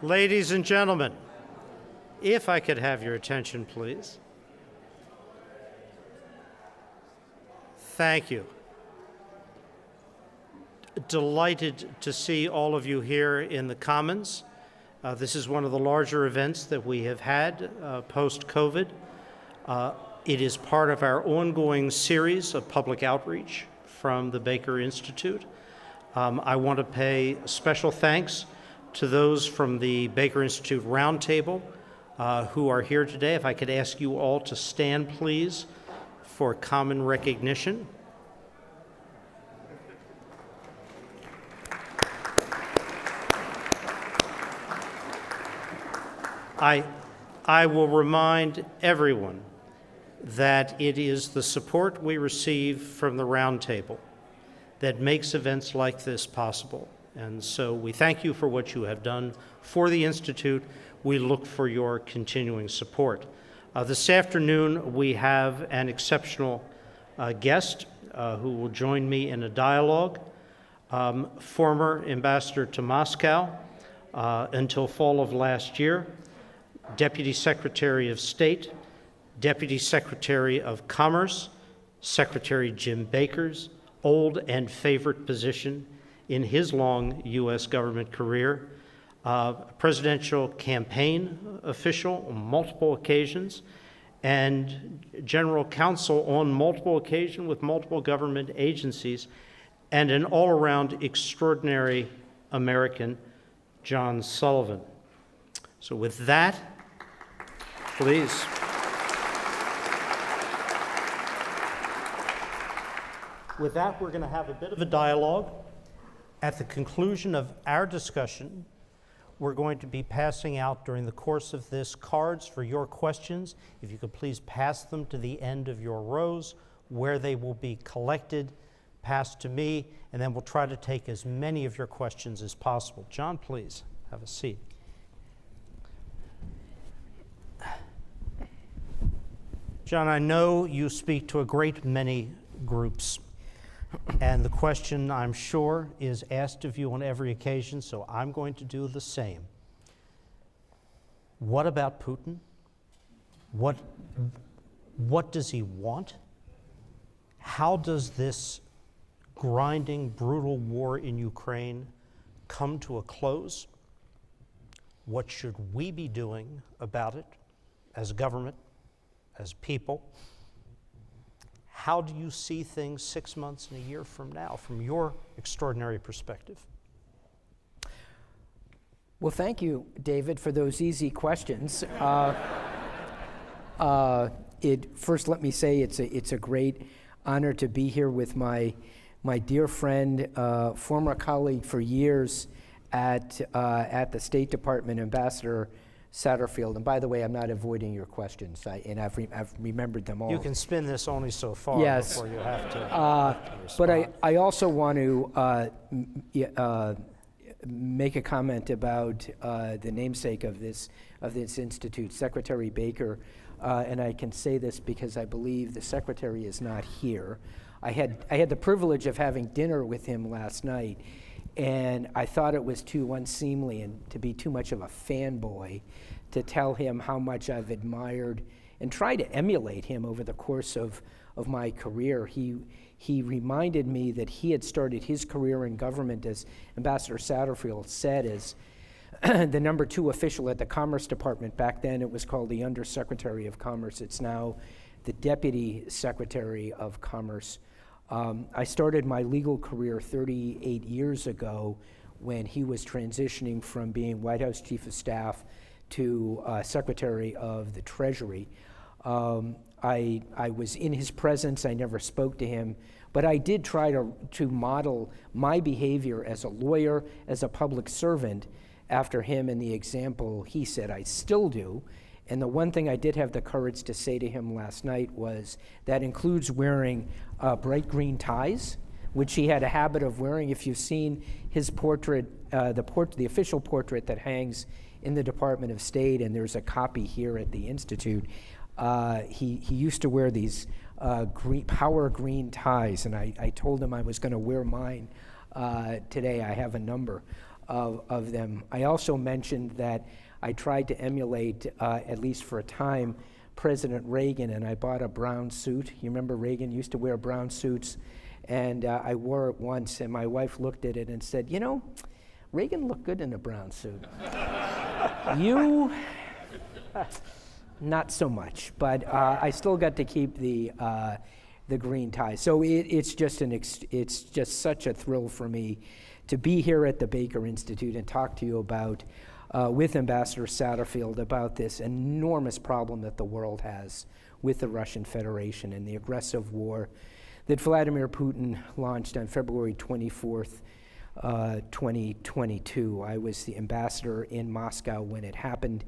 Ladies and gentlemen, if I could have your attention, please. Thank you. Delighted to see all of you here in the Commons. This is one of the larger events that we have had post-COVID. It is part of our ongoing series of public outreach from the Baker Institute. I want to pay special thanks to those from the Baker Institute Roundtable who are here today. If I could ask you all to stand, please, for common recognition. I will remind everyone that it is the support we receive from the Roundtable that makes events like this possible. And so we thank you for what you have done for the Institute. We look for your continuing support. This afternoon, we have an exceptional guest who will join me in a dialogue. Former ambassador to Moscow until fall of last year, Deputy Secretary of State, Deputy Secretary of Commerce, Secretary Jim Baker's old and favorite position in his long U.S. government career, presidential campaign official on multiple occasions, and general counsel on multiple occasions with multiple government agencies, and an all-around extraordinary American, John Sullivan. So with that, please. With that, we're going to have a bit of a dialogue. At the conclusion of our discussion, we're going to be passing out during the course of this cards for your questions. If you could please pass them to the end of your rows where they will be collected, passed to me, and then we'll try to take as many of your questions as possible. John, please have a seat. John, I know you speak to a great many groups, and the question, I'm sure, is asked of you on every occasion, so I'm going to do the same. What about Putin? What does he want? How does this grinding, brutal war in Ukraine come to a close? What should we be doing about it as a government, as people? How do you see things 6 months and a year from now, from your extraordinary perspective? Well, thank you, David, for those easy questions. First, let me say it's a great honor to be here with my dear friend, former colleague for years at the State Department, Ambassador Satterfield. And by the way, I'm not avoiding your questions, and I've remembered them all. You can spin this only so far before you have to respond. But I also want to make a comment about the namesake of this institute, Secretary Baker, and I can say this because I believe the Secretary is not here. I had the privilege of having dinner with him last night, and I thought it was too unseemly and to be too much of a fanboy to tell him how much I've admired and tried to emulate him over the course of my career. He reminded me that he had started his career in government, as Ambassador Satterfield said, as the number 2 official at the Commerce Department. Back then it was called the Undersecretary of Commerce. It's now the Deputy Secretary of Commerce. I started my legal career 38 years ago when he was transitioning from being White House Chief of Staff to Secretary of the Treasury. I was in his presence. I never spoke to him, but I did try to model my behavior as a lawyer, as a public servant, after him and the example he set. I still do. And the one thing I did have the courage to say to him last night was that includes wearing bright green ties, which he had a habit of wearing. If you've seen his portrait, the official portrait that hangs in the Department of State, and there's a copy here at the Institute, he used to wear these power green ties, and I told him I was going to wear mine today. I have a number. of them. I also mentioned that I tried to emulate, at least for a time, President Reagan, and I bought a brown suit. You remember Reagan used to wear brown suits? And I wore it once, and my wife looked at it and said, you know, Reagan looked good in a brown suit. You, not so much, but I still got to keep the green tie. So it's just such a thrill for me to be here at the Baker Institute and talk to you about, with Ambassador Satterfield, about this enormous problem that the world has with the Russian Federation and the aggressive war that Vladimir Putin launched on February 24th, 2022. I was the ambassador in Moscow when it happened.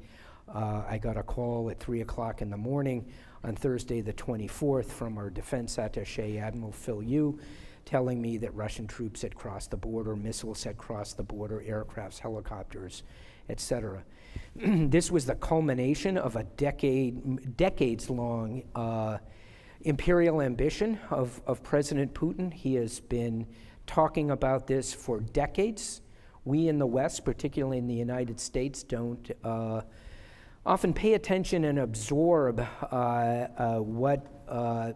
I got a call at 3 o'clock in the morning on Thursday the 24th from our defense attaché, Admiral Phil Yu, telling me that Russian troops had crossed the border, missiles had crossed the border, aircrafts, helicopters, etc. This was the culmination of a decades-long imperial ambition of President Putin. He has been talking about this for decades. We in the West, particularly in the United States, don't often pay attention and absorb what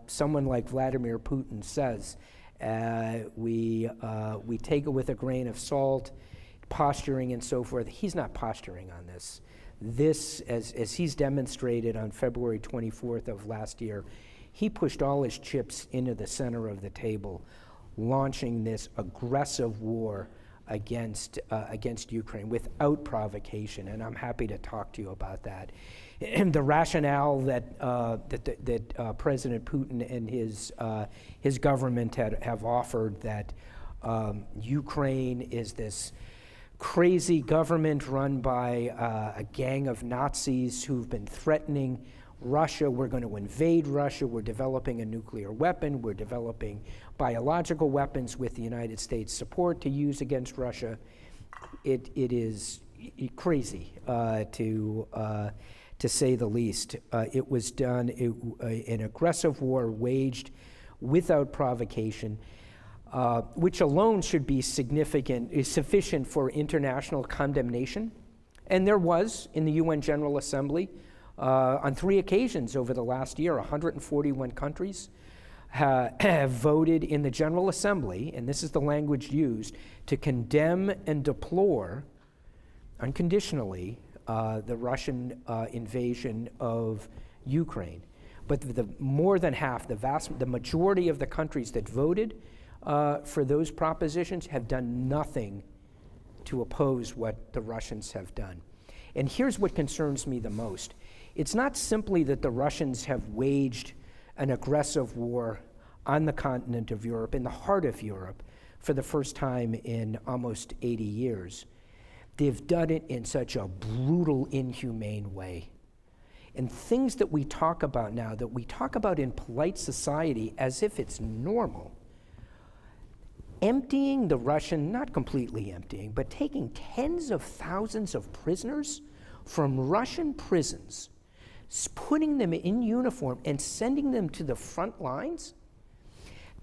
someone like Vladimir Putin says. We take it with a grain of salt, posturing and so forth. He's not posturing on this. This, as he's demonstrated on February 24th of last year, he pushed all his chips into the center of the table, launching this aggressive war against Ukraine without provocation, and I'm happy to talk to you about that. And the rationale that President Putin and his government have offered, that Ukraine is this crazy government run by a gang of Nazis who've been threatening Russia. We're going to invade Russia. We're developing a nuclear weapon. We're developing biological weapons with the United States support to use against Russia. It is crazy to say the least. It was done, an aggressive war waged without provocation, which alone should be sufficient for international condemnation. And there was in the UN General Assembly on 3 occasions over the last year. 141 countries have voted in the General Assembly, and this is the language used, to condemn and deplore unconditionally the Russian invasion of Ukraine. But more than half, the majority of the countries that voted for those propositions have done nothing to oppose what the Russians have done. And here's what concerns me the most. It's not simply that the Russians have waged an aggressive war on the continent of Europe, in the heart of Europe, for the first time in almost 80 years. They've done it in such a brutal, inhumane way. And things that we talk about now, that we talk about in polite society as if it's normal, emptying the Russian, not completely emptying, but taking tens of thousands of prisoners from Russian prisons, putting them in uniform and sending them to the front lines?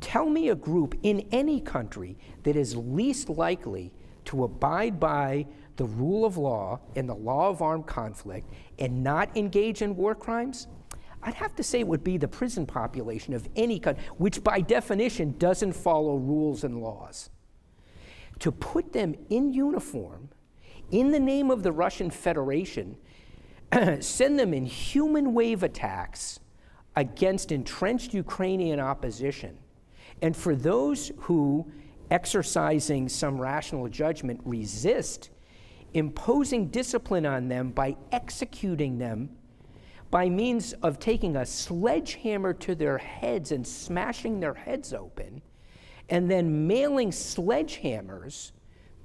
Tell me a group in any country that is least likely to abide by the rule of law and the law of armed conflict and not engage in war crimes. I'd have to say it would be the prison population of any country, which by definition doesn't follow rules and laws. To put them in uniform in the name of the Russian Federation, send them in human wave attacks against entrenched Ukrainian opposition. And for those who, exercising some rational judgment, resist, imposing discipline on them by executing them by means of taking a sledgehammer to their heads and smashing their heads open, and then mailing sledgehammers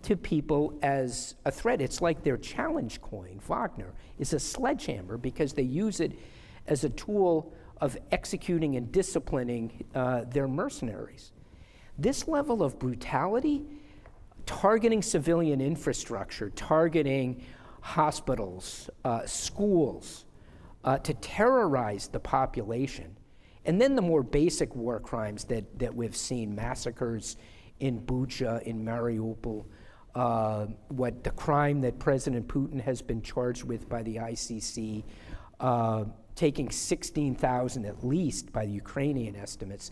to people as a threat. It's like their challenge coin, Wagner, is a sledgehammer because they use it as a tool of executing and disciplining their mercenaries. This level of brutality, targeting civilian infrastructure, targeting hospitals, schools, to terrorize the population, and then the more basic war crimes that we've seen, massacres in Bucha, in Mariupol, what the crime that President Putin has been charged with by the ICC, taking 16,000 at least by the Ukrainian estimates,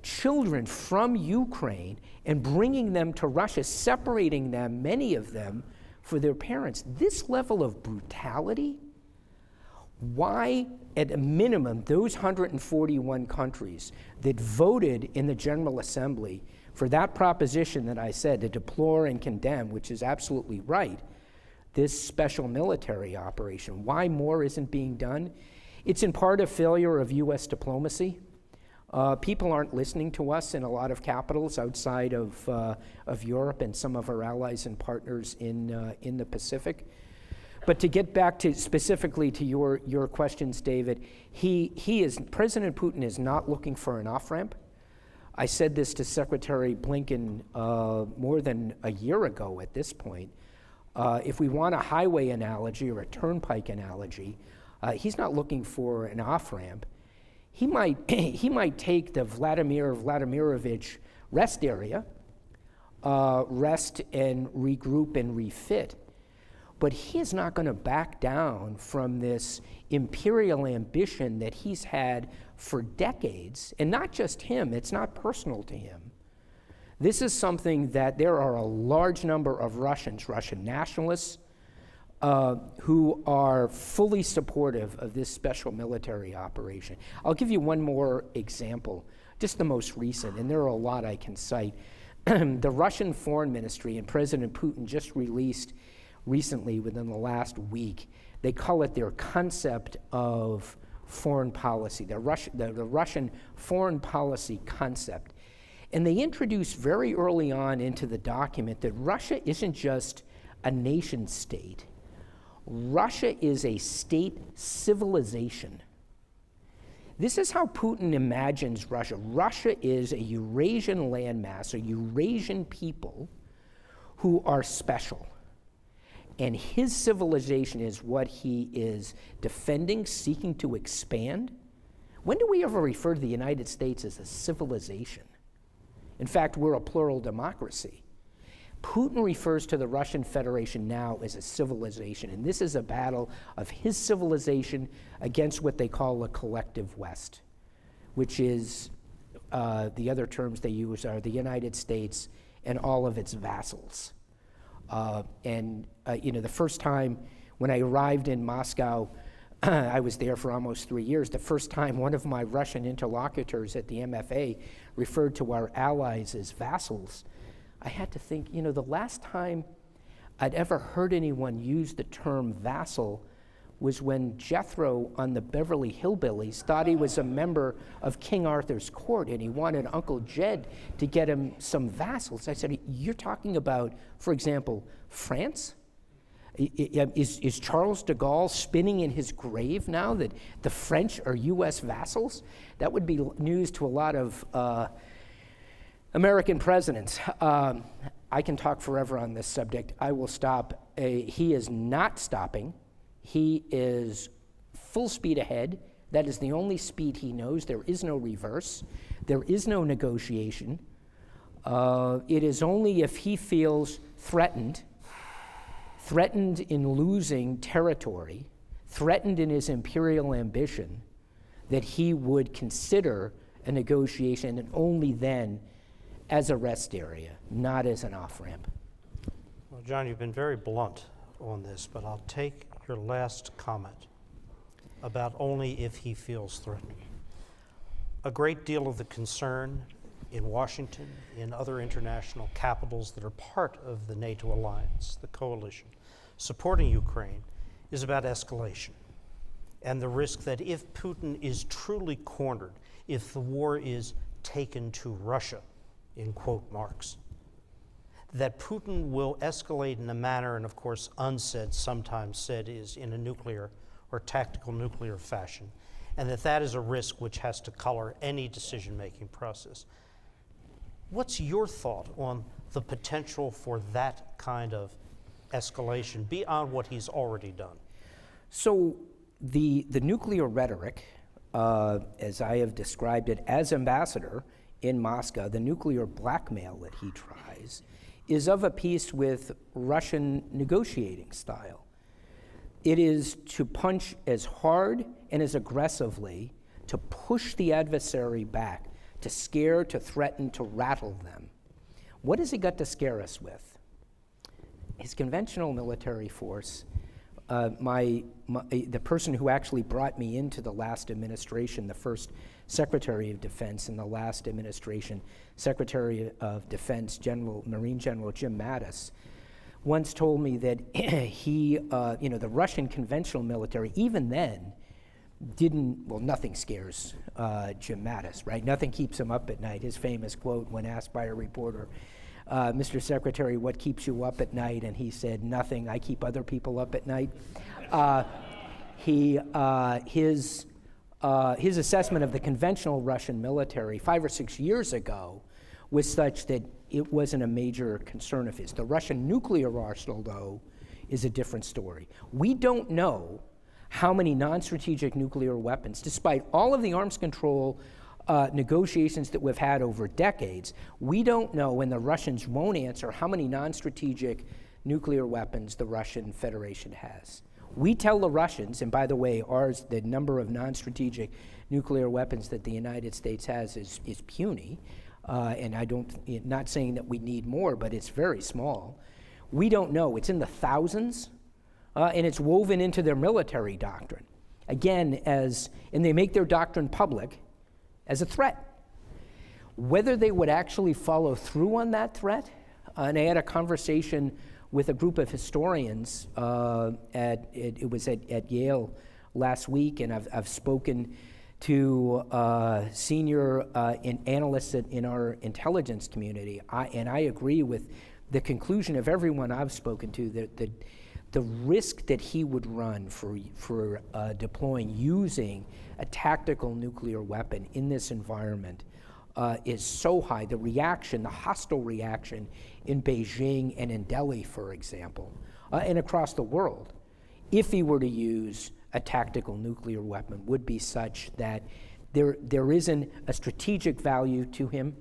children from Ukraine and bringing them to Russia, separating them, many of them, for their parents. This level of brutality, why, at a minimum, those 141 countries that voted in the General Assembly for that proposition that I said, to deplore and condemn, which is absolutely right, this special military operation, why more isn't being done? It's in part a failure of U.S. diplomacy. People aren't listening to us in a lot of capitals outside of Europe and some of our allies and partners in the Pacific. But to get back to specifically to your questions, David, President Putin is not looking for an off-ramp. I said this to Secretary Blinken more than a year ago at this point. If we want a highway analogy or a turnpike analogy, he's not looking for an off-ramp. He might take the Vladimir Vladimirovich rest area, rest and regroup and refit, but he is not going to back down from this imperial ambition that he's had for decades, and not just him, it's not personal to him. This is something that there are a large number of Russian nationalists, who are fully supportive of this special military operation. I'll give you one more example, just the most recent, and there are a lot I can cite. The Russian Foreign Ministry and President Putin just released recently, within the last week, they call it their concept of foreign policy, the Russian foreign policy concept. And they introduced very early on into the document that Russia isn't just a nation state. Russia is a state civilization. This is how Putin imagines Russia. Russia is a Eurasian landmass, a Eurasian people who are special. And his civilization is what he is defending, seeking to expand. When do we ever refer to the United States as a civilization? In fact, we're a plural democracy. Putin refers to the Russian Federation now as a civilization, and this is a battle of his civilization against what they call a collective West, which is, the other terms they use are the United States and all of its vassals. The first time when I arrived in Moscow, I was there for almost 3 years. The first time one of my Russian interlocutors at the MFA referred to our allies as vassals, I had to think, the last time I'd ever heard anyone use the term vassal was when Jethro on the Beverly Hillbillies thought he was a member of King Arthur's court and he wanted Uncle Jed to get him some vassals. I said, you're talking about, for example, France? Is Charles de Gaulle spinning in his grave now that the French are U.S. vassals? That would be news to a lot of American presidents. I can talk forever on this subject. I will stop. He is not stopping. He is full speed ahead. That is the only speed he knows. There is no reverse. There is no negotiation. It is only if he feels threatened in losing territory, threatened in his imperial ambition, that he would consider a negotiation, and only then as a rest area, not as an off-ramp. Well, John, you've been very blunt on this, but I'll take your last comment about only if he feels threatened. A great deal of the concern in Washington, in other international capitals that are part of the NATO alliance, the coalition, supporting Ukraine, is about escalation and the risk that if Putin is truly cornered, if the war is taken to Russia, in quote marks, that Putin will escalate in a manner, and of course unsaid, sometimes said, is in a nuclear or tactical nuclear fashion, and that is a risk which has to color any decision-making process. What's your thought on the potential for that kind of escalation beyond what he's already done? So the nuclear rhetoric, as I have described it as ambassador, in Moscow, the nuclear blackmail that he tries, is of a piece with Russian negotiating style. It is to punch as hard and as aggressively, to push the adversary back, to scare, to threaten, to rattle them. What has he got to scare us with? His conventional military force. The person who actually brought me into the last administration, the first Secretary of Defense in the last administration, Secretary of Defense Marine General Jim Mattis, once told me that the Russian conventional military, even then, nothing scares Jim Mattis, right? Nothing keeps him up at night. His famous quote when asked by a reporter, Mr. Secretary, what keeps you up at night? And he said, nothing, I keep other people up at night. His assessment of the conventional Russian military 5 or 6 years ago was such that it wasn't a major concern of his. The Russian nuclear arsenal, though, is a different story. We don't know how many non-strategic nuclear weapons, despite all of the arms control negotiations that we've had over decades, we don't know, and the Russians won't answer, how many non-strategic nuclear weapons the Russian Federation has. We tell the Russians, and by the way, the number of non-strategic nuclear weapons that the United States has is puny, and not saying that we need more, but it's very small. We don't know. It's in the thousands, and it's woven into their military doctrine. Again, and they make their doctrine public as a threat. Whether they would actually follow through on that threat, and I had a conversation with a group of historians at Yale last week, and I've spoken to senior analysts in our intelligence community, and I agree with the conclusion of everyone I've spoken to that the risk that he would run for deploying, using a tactical nuclear weapon in this environment is so high. The hostile reaction in Beijing and in Delhi, for example, and across the world, if he were to use a tactical nuclear weapon, would be such that there isn't a strategic value to him.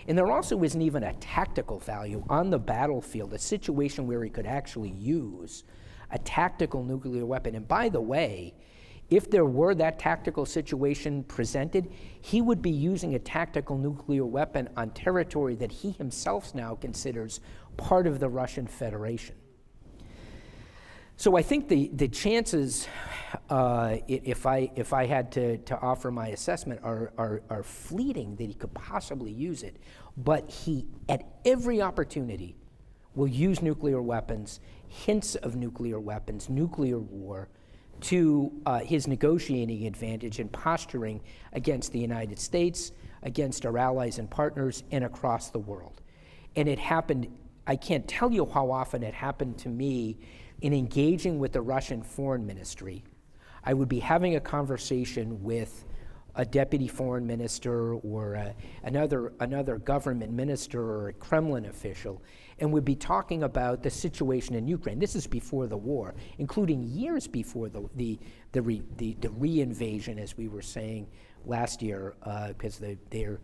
And there also isn't even a tactical value on the battlefield, a situation where he could actually use a tactical nuclear weapon. And by the way, if there were that tactical situation presented, he would be using a tactical nuclear weapon on territory that he himself now considers part of the Russian Federation. So I think the chances, if I had to offer my assessment, are fleeting that he could possibly use it. But he, at every opportunity, will use nuclear weapons, hints of nuclear weapons, nuclear war, to his negotiating advantage and posturing against the United States, against our allies and partners, and across the world. And it happened, I can't tell you how often it happened to me in engaging with the Russian Foreign Ministry. I would be having a conversation with a deputy foreign minister or another government minister or a Kremlin official, and would be talking about the situation in Ukraine. This is before the war, including years before the re-invasion, as we were saying last year, because their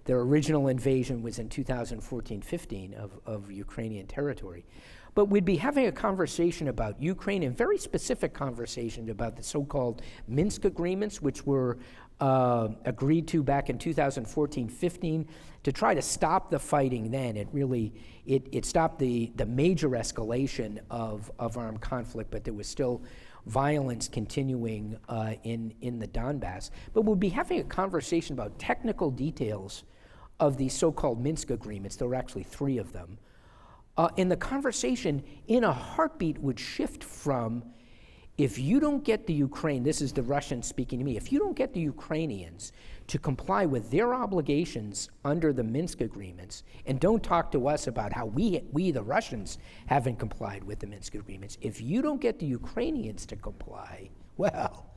original invasion was in 2014-15 of Ukrainian territory. But we'd be having a conversation about Ukraine, and very specific conversation about the so-called Minsk agreements, which were agreed to back in 2014-15 to try to stop the fighting then. It stopped the major escalation of armed conflict, but there was still violence continuing in the Donbass. But we'll be having a conversation about technical details of these so-called Minsk agreements. There were actually 3 of them. And the conversation in a heartbeat would shift from, if you don't get the Ukraine, this is the Russians speaking to me, if you don't get the Ukrainians to comply with their obligations under the Minsk agreements, and don't talk to us about how we the Russians, haven't complied with the Minsk agreements, if you don't get the Ukrainians to comply, well,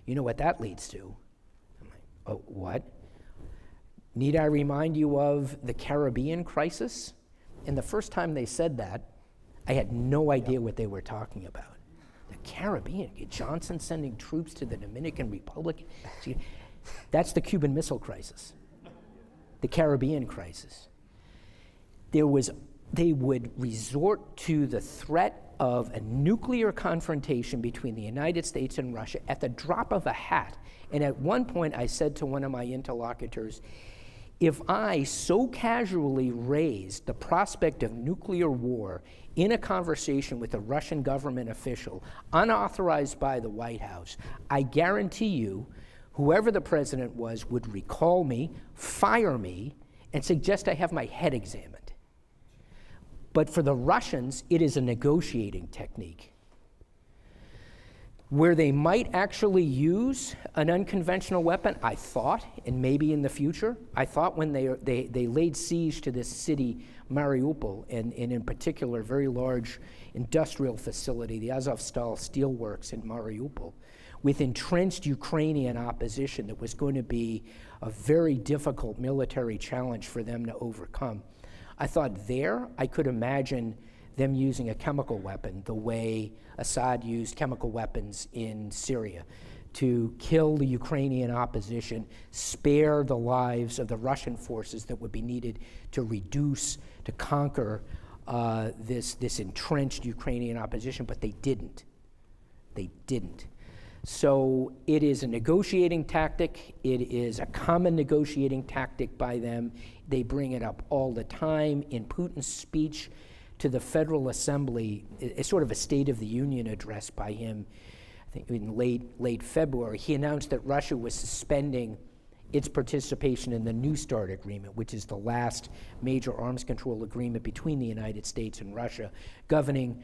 you know what that leads to. I'm like, oh, what? Need I remind you of the Caribbean crisis? And the first time they said that, I had no idea what they were talking about. The Caribbean, Johnson sending troops to the Dominican Republic. See, that's the Cuban Missile Crisis. the Caribbean crisis, they would resort to the threat of a nuclear confrontation between the United States and Russia at the drop of a hat. And at one point I said to one of my interlocutors, if I so casually raised the prospect of nuclear war in a conversation with a Russian government official, unauthorized by the White House, I guarantee you, whoever the president was would recall me, fire me, and suggest I have my head examined. But for the Russians, it is a negotiating technique. Where they might actually use an unconventional weapon, I thought, and maybe in the future, I thought when they laid siege to this city, Mariupol, and in particular, a very large industrial facility, the Azovstal Steelworks in Mariupol, with entrenched Ukrainian opposition that was going to be a very difficult military challenge for them to overcome. I thought there, I could imagine them using a chemical weapon the way Assad used chemical weapons in Syria to kill the Ukrainian opposition, spare the lives of the Russian forces that would be needed to conquer this entrenched Ukrainian opposition, but they didn't. They didn't. So it is a negotiating tactic. It is a common negotiating tactic by them. They bring it up all the time. In Putin's speech to the Federal Assembly, it's sort of a State of the Union address by him, I think in late February, he announced that Russia was suspending its participation in the New START agreement, which is the last major arms control agreement between the United States and Russia, governing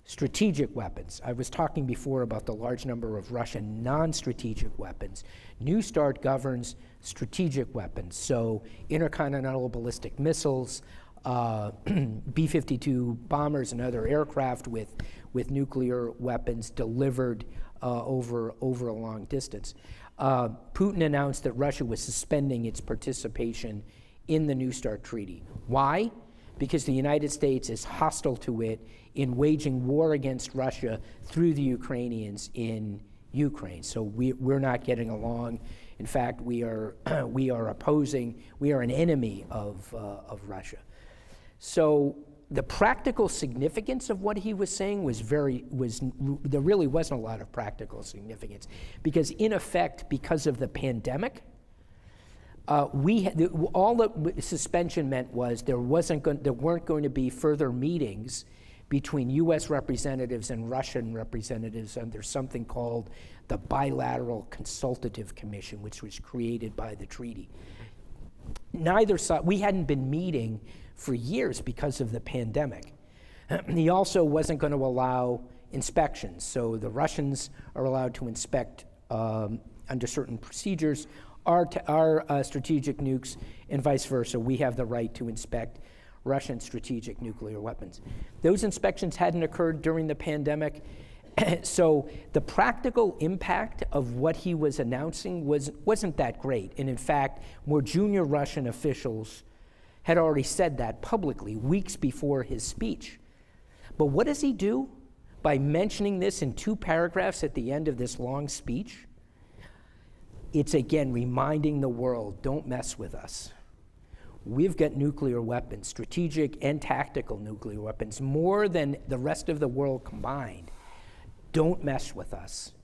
strategic weapons. I was talking before about the large number of Russian non-strategic weapons. New START governs strategic weapons, so intercontinental ballistic missiles, B-52 bombers and other aircraft with nuclear weapons delivered over a long distance. Putin announced that Russia was suspending its participation in the New START treaty. Why? Because the United States is hostile to it in waging war against Russia through the Ukrainians in Ukraine. So we're not getting along. In fact, we are an enemy of Russia. So the practical significance of what he was saying there really wasn't a lot of practical significance, because in effect, because of the pandemic, all the suspension meant was there weren't going to be further meetings between U.S. representatives and Russian representatives under something called the Bilateral Consultative Commission, which was created by the treaty. Neither side, we hadn't been meeting for years because of the pandemic. He also wasn't going to allow inspections, so the Russians are allowed to inspect under certain procedures our strategic nukes, and vice versa. We have the right to inspect Russian strategic nuclear weapons. Those inspections hadn't occurred during the pandemic, so the practical impact of what he was announcing wasn't that great. And in fact, more junior Russian officials had already said that publicly weeks before his speech. But what does he do by mentioning this in 2 paragraphs at the end of this long speech? It's again reminding the world, don't mess with us. We've got nuclear weapons, strategic and tactical nuclear weapons, more than the rest of the world combined. Don't mess with us.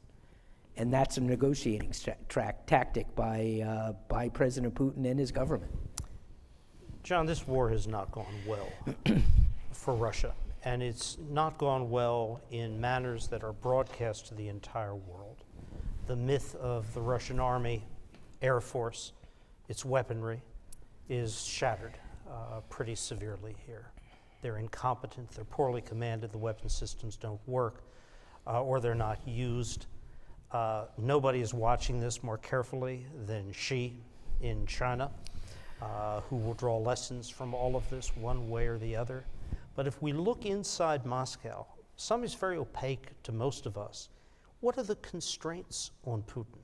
And that's a negotiating tactic by President Putin and his government. John, this war has not gone well for Russia, and it's not gone well in manners that are broadcast to the entire world. The myth of the Russian Army, Air Force, its weaponry, is shattered pretty severely here. They're incompetent, they're poorly commanded, the weapon systems don't work, or they're not used. Nobody is watching this more carefully than Xi in China, who will draw lessons from all of this one way or the other. But if we look inside Moscow, some is very opaque to most of us. What are the constraints on Putin?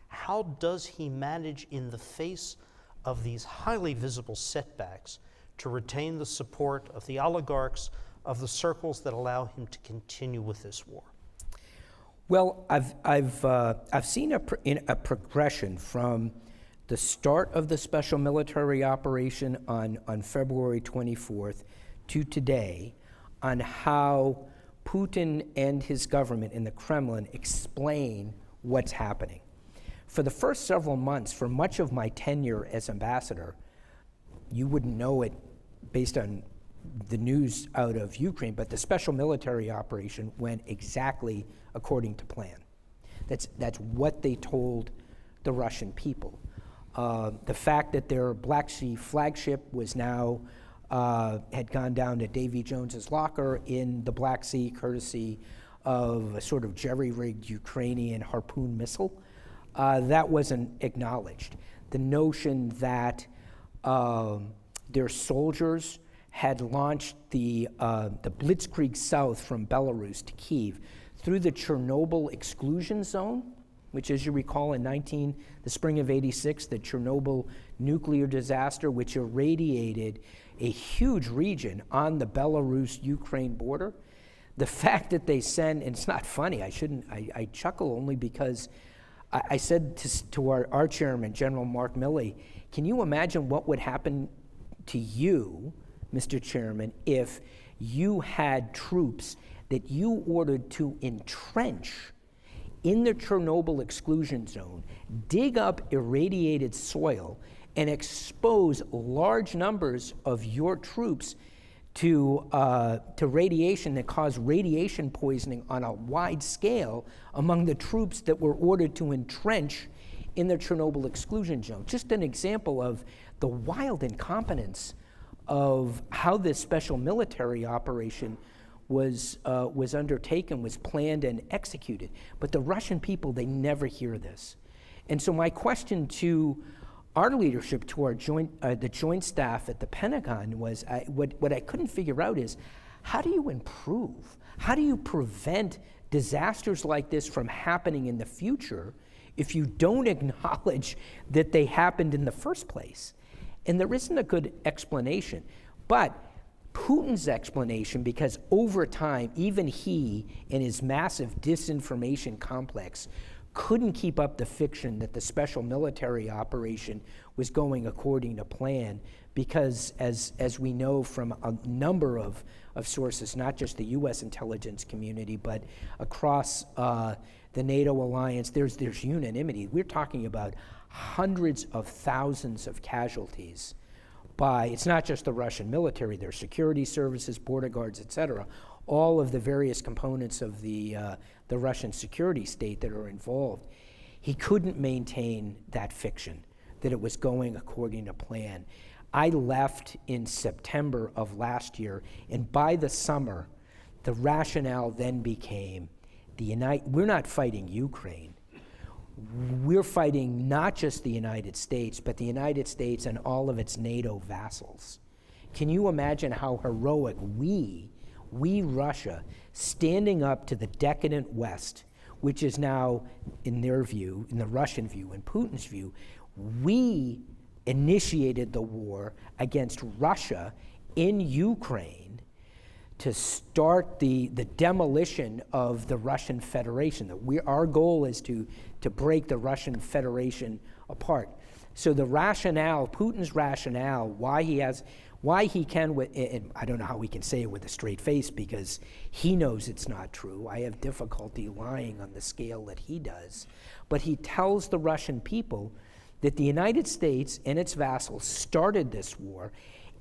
How does he manage in the face of these highly visible setbacks to retain the support of the oligarchs, of the circles that allow him to continue with this war? Well, I've seen a progression from the start of the special military operation on February 24th to today, on how Putin and his government in the Kremlin explain what's happening. For the first several months, for much of my tenure as ambassador, you wouldn't know it based on the news out of Ukraine, but the special military operation went exactly according to plan. That's what they told the Russian people. The fact that their Black Sea flagship was now had gone down to Davy Jones's locker in the Black Sea, courtesy of a sort of jerry-rigged Ukrainian Harpoon missile, that wasn't acknowledged. The notion that their soldiers had launched the Blitzkrieg South from Belarus to Kyiv through the Chernobyl exclusion zone, which, as you recall, in the spring of '86, the Chernobyl nuclear disaster, which irradiated a huge region on the Belarus-Ukraine border. The fact that they send, and it's not funny, I chuckle only because I said to our chairman, General Mark Milley, can you imagine what would happen to you, Mr. Chairman, if you had troops that you ordered to entrench in the Chernobyl exclusion zone, dig up irradiated soil, and expose large numbers of your troops to radiation that caused radiation poisoning on a wide scale among the troops that were ordered to entrench in the Chernobyl exclusion zone? Just an example of the wild incompetence of how this special military operation was undertaken, was planned and executed. But the Russian people, they never hear this. And so my question to our leadership, to our the joint staff at the Pentagon was, what I couldn't figure out is, how do you improve? How do you prevent disasters like this from happening in the future if you don't acknowledge that they happened in the first place? And there isn't a good explanation. But Putin's explanation, because over time, even he and his massive disinformation complex couldn't keep up the fiction that the special military operation was going according to plan, because as we know from a number of sources, not just the U.S. intelligence community, but across the NATO alliance, there's unanimity. We're talking about hundreds of thousands of casualties by, it's not just the Russian military, there's security services, border guards, et cetera, all of the various components of the Russian security state that are involved. He couldn't maintain that fiction, that it was going according to plan. I left in September of last year, and by the summer, the rationale then became, we're not fighting Ukraine. We're fighting not just the United States, but the United States and all of its NATO vassals. Can you imagine how heroic we Russia, standing up to the decadent West, which is now, in their view, in the Russian view, in Putin's view, we initiated the war against Russia in Ukraine to start the demolition of the Russian Federation. Our goal is to break the Russian Federation apart. So the rationale, Putin's rationale, why he can, and I don't know how we can say it with a straight face because he knows it's not true. I have difficulty lying on the scale that he does. But he tells the Russian people that the United States and its vassals started this war,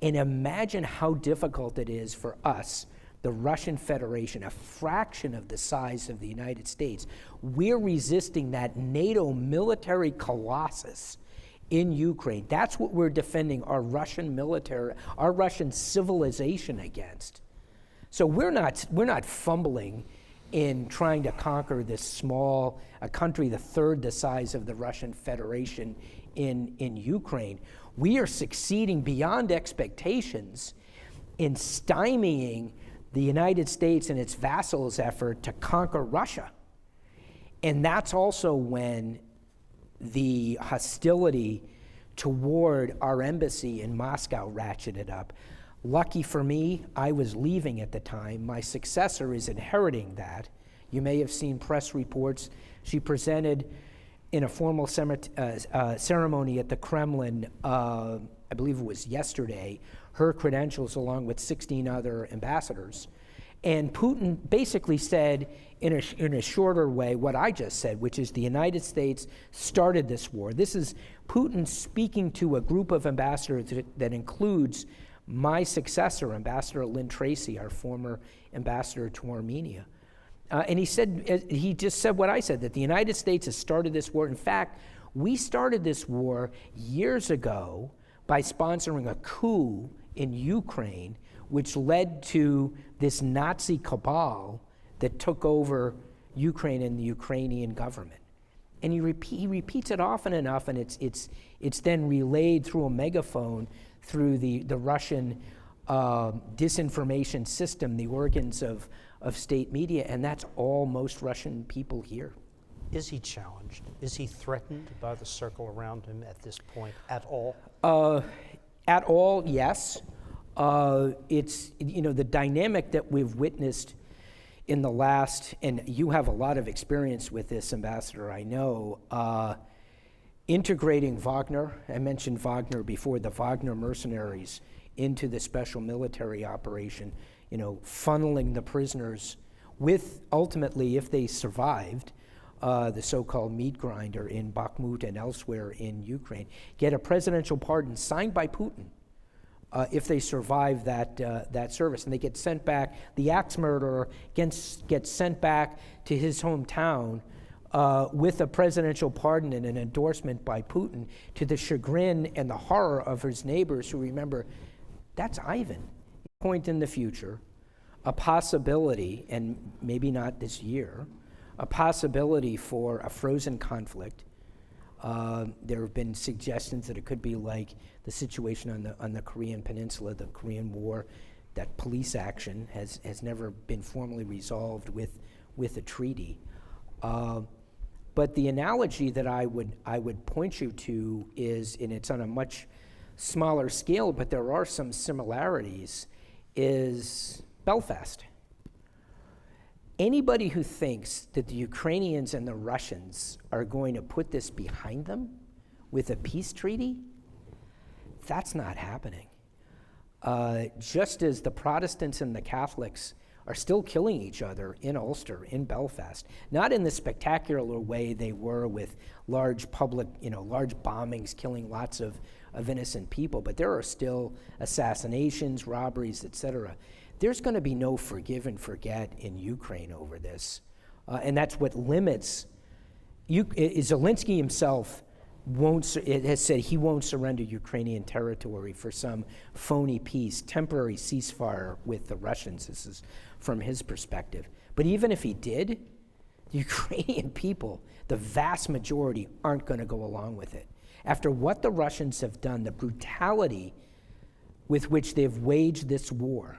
and imagine how difficult it is for us, the Russian Federation, a fraction of the size of the United States. We're resisting that NATO military colossus in Ukraine. That's what we're defending our Russian military, our Russian civilization against. So we're not fumbling in trying to conquer this a country the third the size of the Russian Federation in Ukraine. We are succeeding beyond expectations in stymieing the United States and its vassals' effort to conquer Russia. And that's also when the hostility toward our embassy in Moscow ratcheted up. Lucky for me, I was leaving at the time. My successor is inheriting that. You may have seen press reports. She presented in a formal ceremony at the Kremlin, I believe it was yesterday, her credentials along with 16 other ambassadors. And Putin basically said in a shorter way what I just said, which is the United States started this war. This is Putin speaking to a group of ambassadors that includes my successor, Ambassador Lynn Tracy, our former ambassador to Armenia. And he just said what I said, that the United States has started this war. In fact, we started this war years ago by sponsoring a coup in Ukraine, which led to this Nazi cabal that took over Ukraine and the Ukrainian government. And he repeats it often enough, and it's then relayed through a megaphone through the Russian disinformation system, the organs of state media, and that's all most Russian people hear. Is he challenged? Is he threatened by the circle around him at this point at all? At all, yes. It's, the dynamic that we've witnessed in the last, and you have a lot of experience with this, Ambassador, I know, integrating Wagner, I mentioned Wagner before, the Wagner mercenaries into the special military operation, funneling the prisoners with, ultimately, if they survived, the so-called meat grinder in Bakhmut and elsewhere in Ukraine, get a presidential pardon signed by Putin if they survive that service. And they get sent back, the axe murderer gets sent back to his hometown with a presidential pardon and an endorsement by Putin, to the chagrin and the horror of his neighbors who remember, that's Ivan. Point in the future, a possibility, and maybe not this year, a possibility for a frozen conflict. There have been suggestions that it could be like the situation on the Korean Peninsula, the Korean War, that police action has never been formally resolved with a treaty. But the analogy that I would point you to is, and it's on a much smaller scale, but there are some similarities, is Belfast. Anybody who thinks that the Ukrainians and the Russians are going to put this behind them with a peace treaty, that's not happening. Just as the Protestants and the Catholics are still killing each other in Ulster, in Belfast, not in the spectacular way they were with large public, large bombings, killing lots of innocent people, but there are still assassinations, robberies, etc. There's going to be no forgive and forget in Ukraine over this. And that's what limits, Zelensky himself has said he won't surrender Ukrainian territory for some phony peace, temporary ceasefire with the Russians. This is from his perspective. But even if he did, the Ukrainian people, the vast majority, aren't going to go along with it. After what the Russians have done, the brutality with which they've waged this war,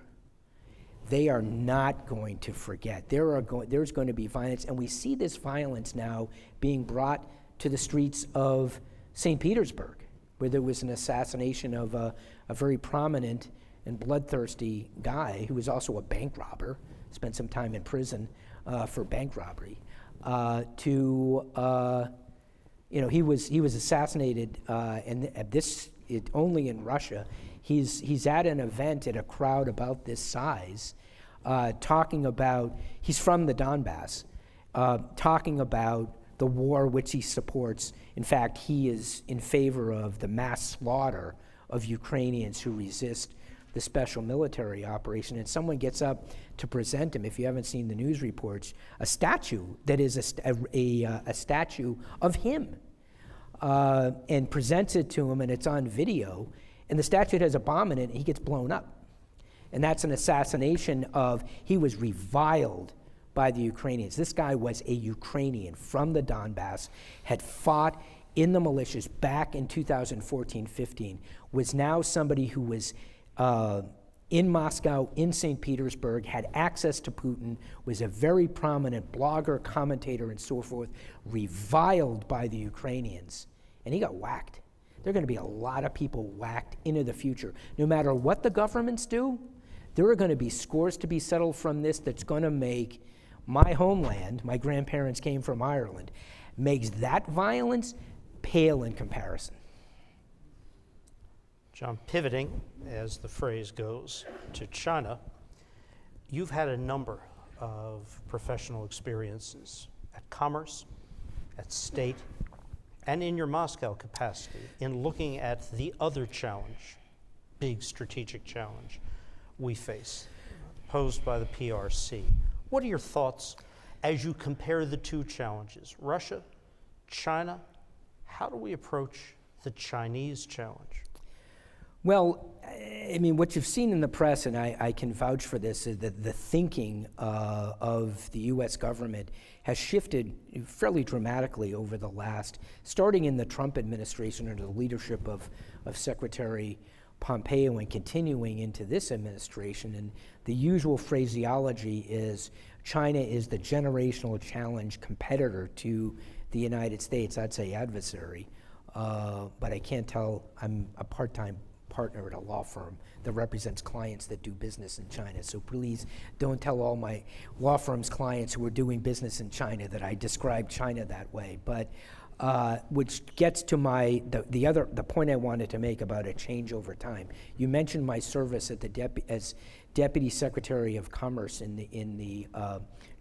they are not going to forget. There's going to be violence, and we see this violence now being brought to the streets of St. Petersburg, where there was an assassination of a very prominent and bloodthirsty guy who was also a bank robber, spent some time in prison for bank robbery. He was assassinated, and only in Russia. He's at an event at a crowd about this size, talking about, he's from the Donbass, talking about the war which he supports. In fact, he is in favor of the mass slaughter of Ukrainians who resist the special military operation. And someone gets up to present him, if you haven't seen the news reports, a statue that is a statue of him, and presents it to him, and it's on video. And the statue has a bomb in it, and he gets blown up. And that's an assassination he was reviled by the Ukrainians. This guy was a Ukrainian from the Donbass, had fought in the militias back in 2014-15, was now somebody who was in Moscow, in St. Petersburg, had access to Putin, was a very prominent blogger, commentator, and so forth, reviled by the Ukrainians, and he got whacked. There are going to be a lot of people whacked into the future. No matter what the governments do, there are going to be scores to be settled from this that's going to make my homeland, my grandparents came from Ireland, makes that violence pale in comparison. John, pivoting, as the phrase goes, to China, you've had a number of professional experiences at Commerce, at State, and in your Moscow capacity in looking at the other challenge, big strategic challenge we face, posed by the PRC. What are your thoughts as you compare the two challenges, Russia, China? How do we approach the Chinese challenge? Well, I mean, what you've seen in the press, and I can vouch for this, is that the thinking of the U.S. government has shifted fairly dramatically over the last, starting in the Trump administration under the leadership of Secretary Pompeo and continuing into this administration. And the usual phraseology is China is the generational challenge competitor to the United States. I'd say adversary, but I can't tell. I'm a part-time partner at a law firm that represents clients that do business in China. So please don't tell all my law firm's clients who are doing business in China that I describe China that way. But which gets to the point I wanted to make about a change over time. You mentioned my service at as Deputy Secretary of Commerce in the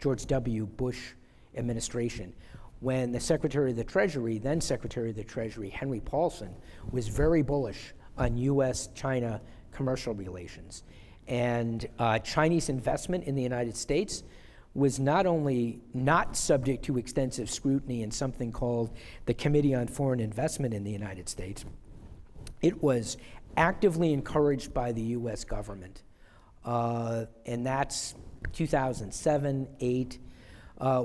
George W. Bush administration, when the Secretary of the Treasury, then Secretary of the Treasury, Henry Paulson, was very bullish on U.S.-China commercial relations. And Chinese investment in the United States was not only not subject to extensive scrutiny in something called the Committee on Foreign Investment in the United States, it was actively encouraged by the U.S. government. And that's 2007, 2008,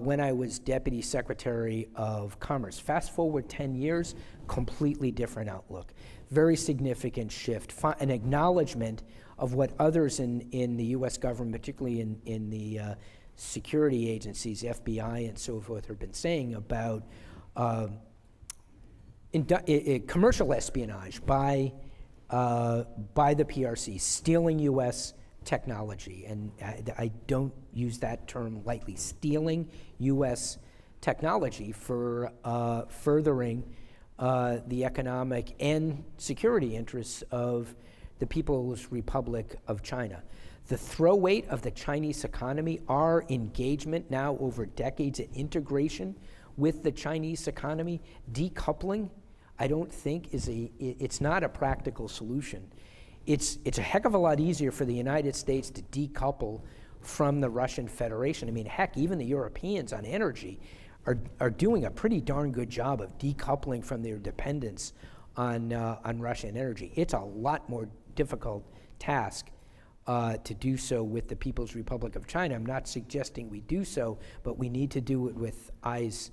when I was Deputy Secretary of Commerce. Fast forward 10 years, completely different outlook. Very significant shift, an acknowledgement of what others in the U.S. government, particularly in the security agencies, FBI and so forth, have been saying about commercial espionage by the PRC, stealing U.S. technology. And I don't use that term lightly, stealing U.S. technology for furthering the economic and security interests of the People's Republic of China. The throw weight of the Chinese economy, our engagement now over decades of integration with the Chinese economy, decoupling, I don't think it's not a practical solution. It's a heck of a lot easier for the United States to decouple from the Russian Federation. I mean, heck, even the Europeans on energy are doing a pretty darn good job of decoupling from their dependence on Russian energy. It's a lot more difficult task to do so with the People's Republic of China. I'm not suggesting we do so, but we need to do it with eyes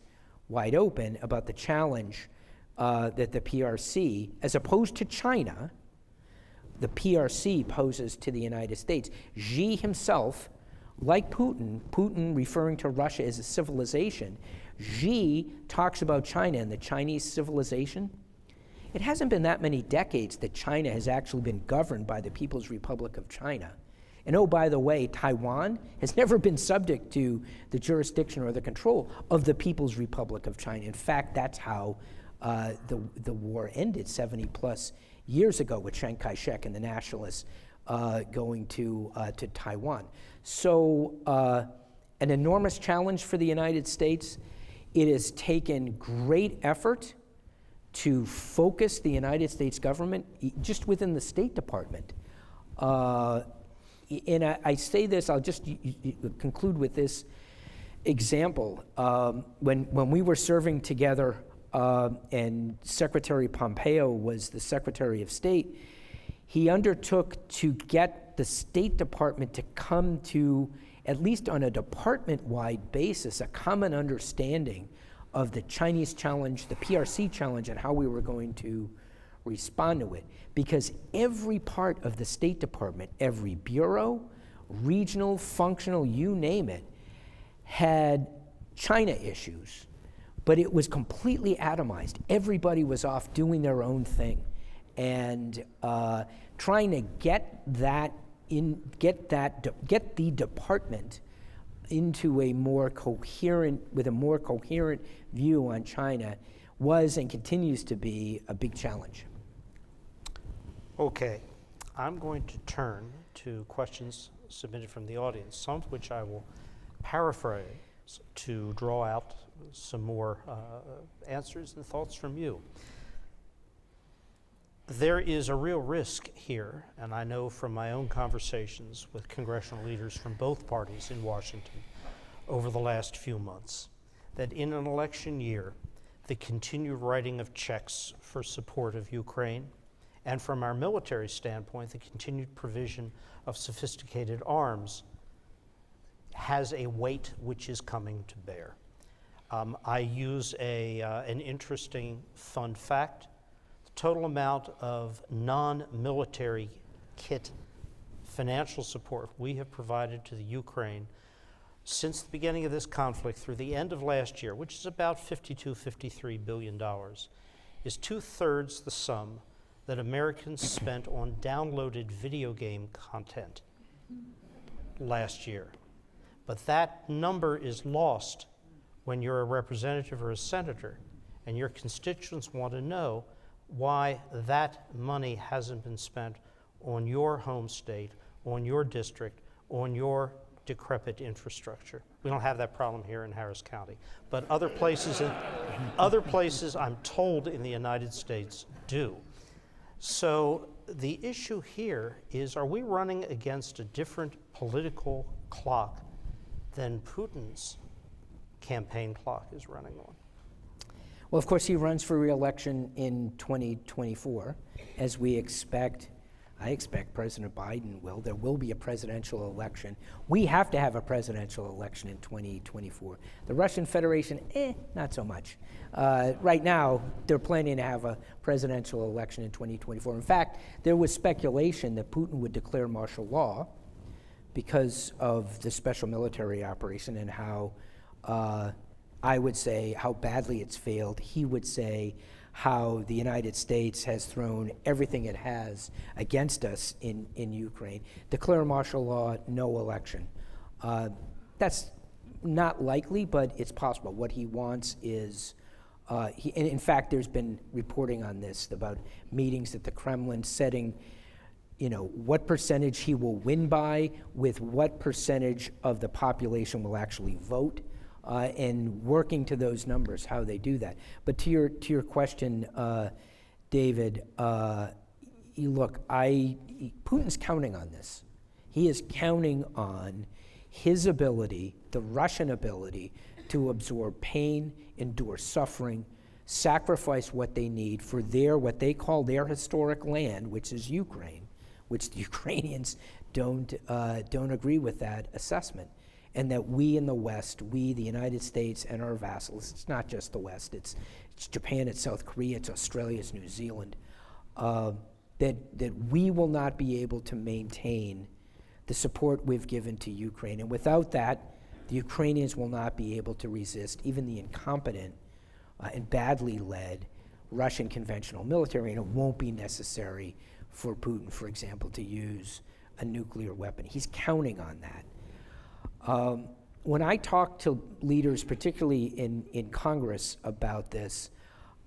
wide open about the challenge that the PRC, as opposed to China, the PRC poses to the United States. Xi himself, like Putin referring to Russia as a civilization, Xi talks about China and the Chinese civilization. It hasn't been that many decades that China has actually been governed by the People's Republic of China. And oh, by the way, Taiwan has never been subject to the jurisdiction or the control of the People's Republic of China. In fact, that's how the war ended 70 plus years ago with Chiang Kai-shek and the nationalists going to Taiwan. So an enormous challenge for the United States. It has taken great effort to focus the United States government just within the State Department. And I say this, I'll just conclude with this example. When we were serving together and Secretary Pompeo was the Secretary of State, he undertook to get the State Department to come to, at least on a department-wide basis, a common understanding of the Chinese challenge, the PRC challenge, and how we were going to respond to it. Because every part of the State Department, every bureau, regional, functional, you name it, had China issues, but it was completely atomized. Everybody was off doing their own thing. And trying to get the department into a more coherent, with a more coherent view on China was and continues to be a big challenge. Okay, I'm going to turn to questions submitted from the audience, some of which I will paraphrase to draw out some more answers and thoughts from you. There is a real risk here, and I know from my own conversations with congressional leaders from both parties in Washington over the last few months, that in an election year, the continued writing of checks for support of Ukraine, and from our military standpoint, the continued provision of sophisticated arms has a weight which is coming to bear. I use an interesting fun fact. The total amount of non-military kit financial support we have provided to the Ukraine since the beginning of this conflict through the end of last year, which is about $53 billion, is 2/3 the sum that Americans spent on downloaded video game content last year. But that number is lost when you're a representative or a senator and your constituents want to know why that money hasn't been spent on your home state, on your district, on your decrepit infrastructure. We don't have that problem here in Harris County, but other places, I'm told, in the United States do. So the issue here is, are we running against a different political clock than Putin's campaign clock is running on? Well, of course, he runs for re-election in 2024, as we expect. I expect President Biden will. There will be a presidential election. We have to have a presidential election in 2024. The Russian Federation, not so much. Right now, they're planning to have a presidential election in 2024. In fact, there was speculation that Putin would declare martial law because of the special military operation and how, I would say, how badly it's failed. He would say how the United States has thrown everything it has against us in Ukraine. Declare martial law, no election. That's not likely, but it's possible. What he wants is, and in fact, there's been reporting on this about meetings at the Kremlin setting, what percentage he will win by, with what percentage of the population will actually vote. And working to those numbers, how they do that. But to your question, David, look, Putin's counting on this. He is counting on his ability, the Russian ability, to absorb pain, endure suffering, sacrifice what they need for what they call their historic land, which is Ukraine, which the Ukrainians don't agree with that assessment. And that we in the West, we, the United States, and our vassals, it's not just the West, it's Japan, it's South Korea, it's Australia, it's New Zealand, that we will not be able to maintain the support we've given to Ukraine. And without that, the Ukrainians will not be able to resist even the incompetent and badly led Russian conventional military, and it won't be necessary for Putin, for example, to use a nuclear weapon. He's counting on that. When I talk to leaders, particularly in Congress, about this,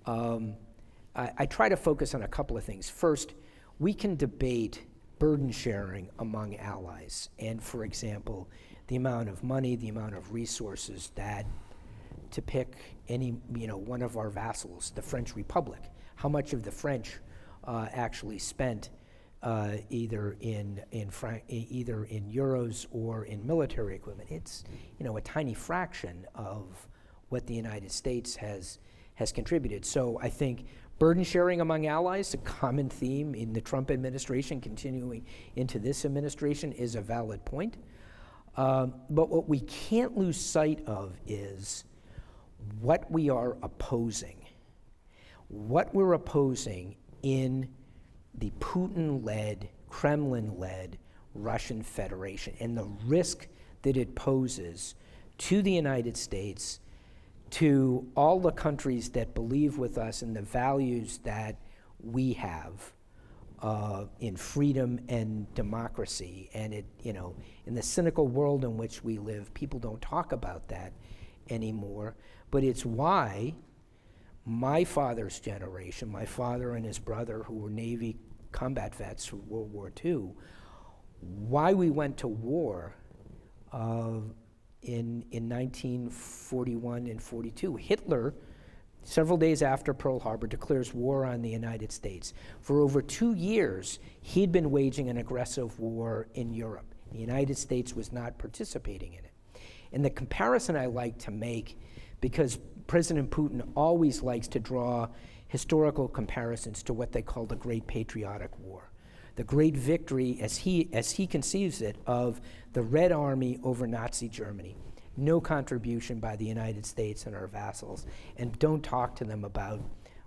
I try to focus on a couple of things. First, we can debate burden sharing among allies, and for example, the amount of money, the amount of resources that, to pick any, one of our vassals, the French Republic, how much of the French actually spent either in euros or in military equipment. It's a tiny fraction of what the United States has contributed. So I think burden sharing among allies, a common theme in the Trump administration continuing into this administration, is a valid point. But what we can't lose sight of is what we are opposing. What we're opposing in the Putin-led, Kremlin-led Russian Federation, and the risk that it poses to the United States, to all the countries that believe with us in the values that we have, in freedom and democracy. And it, in the cynical world in which we live, people don't talk about that anymore. But it's why my father's generation, my father and his brother, who were Navy combat vets from World War II, why we went to war in 1941 and 42. Hitler, several days after Pearl Harbor, declares war on the United States. For over 2 years, he'd been waging an aggressive war in Europe. The United States was not participating in it. And the comparison I like to make, because President Putin always likes to draw historical comparisons to what they call the Great Patriotic War, the great victory, as he conceives it, of the Red Army over Nazi Germany. No contribution by the United States and our vassals, and don't talk to them about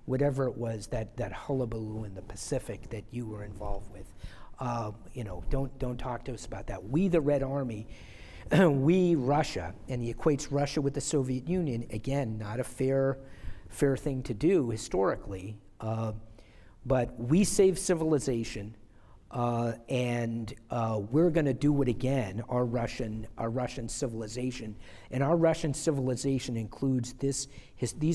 whatever it was, that hullabaloo in the Pacific that you were involved with. Don't talk to us about that. We, the Red Army, we, Russia, and he equates Russia with the Soviet Union. Again, not a fair thing to do historically, but we saved civilization, and we're going to do it again, our Russian civilization. And our Russian civilization includes these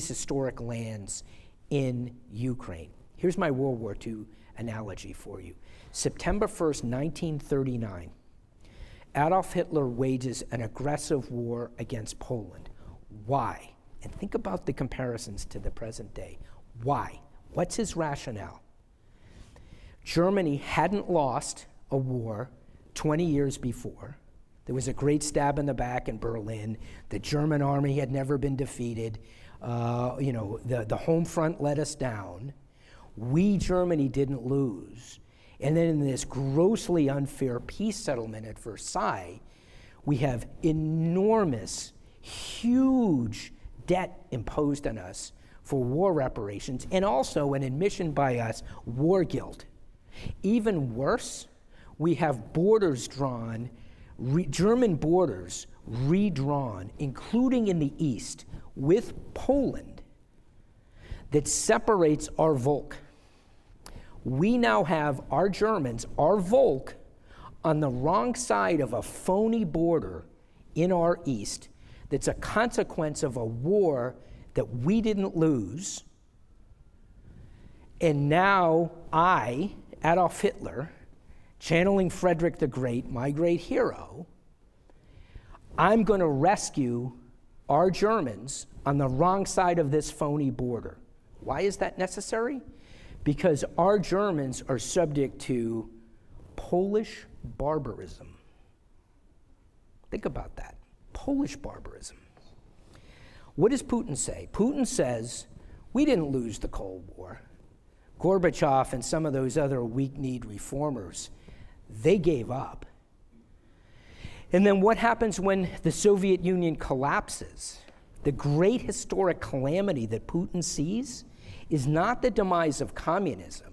historic lands in Ukraine. Here's my World War II analogy for you. September 1st, 1939, Adolf Hitler wages an aggressive war against Poland. Why? And think about the comparisons to the present day. Why? What's his rationale? Germany hadn't lost a war 20 years before. There was a great stab in the back in Berlin. The German army had never been defeated. The home front let us down. We, Germany, didn't lose. And then in this grossly unfair peace settlement at Versailles, we have enormous, huge debt imposed on us for war reparations, and also an admission by us, war guilt. Even worse, we have borders drawn, German borders redrawn, including in the east, with Poland, that separates our Volk. We now have our Germans, our Volk, on the wrong side of a phony border in our east that's a consequence of a war that we didn't lose. And now I, Adolf Hitler, channeling Frederick the Great, my great hero, I'm going to rescue our Germans on the wrong side of this phony border. Why is that necessary? Because our Germans are subject to Polish barbarism. Think about that. Polish barbarism. What does Putin say? Putin says, we didn't lose the Cold War. Gorbachev and some of those other weak-kneed reformers, they gave up. And then what happens when the Soviet Union collapses? The great historic calamity that Putin sees is not the demise of communism.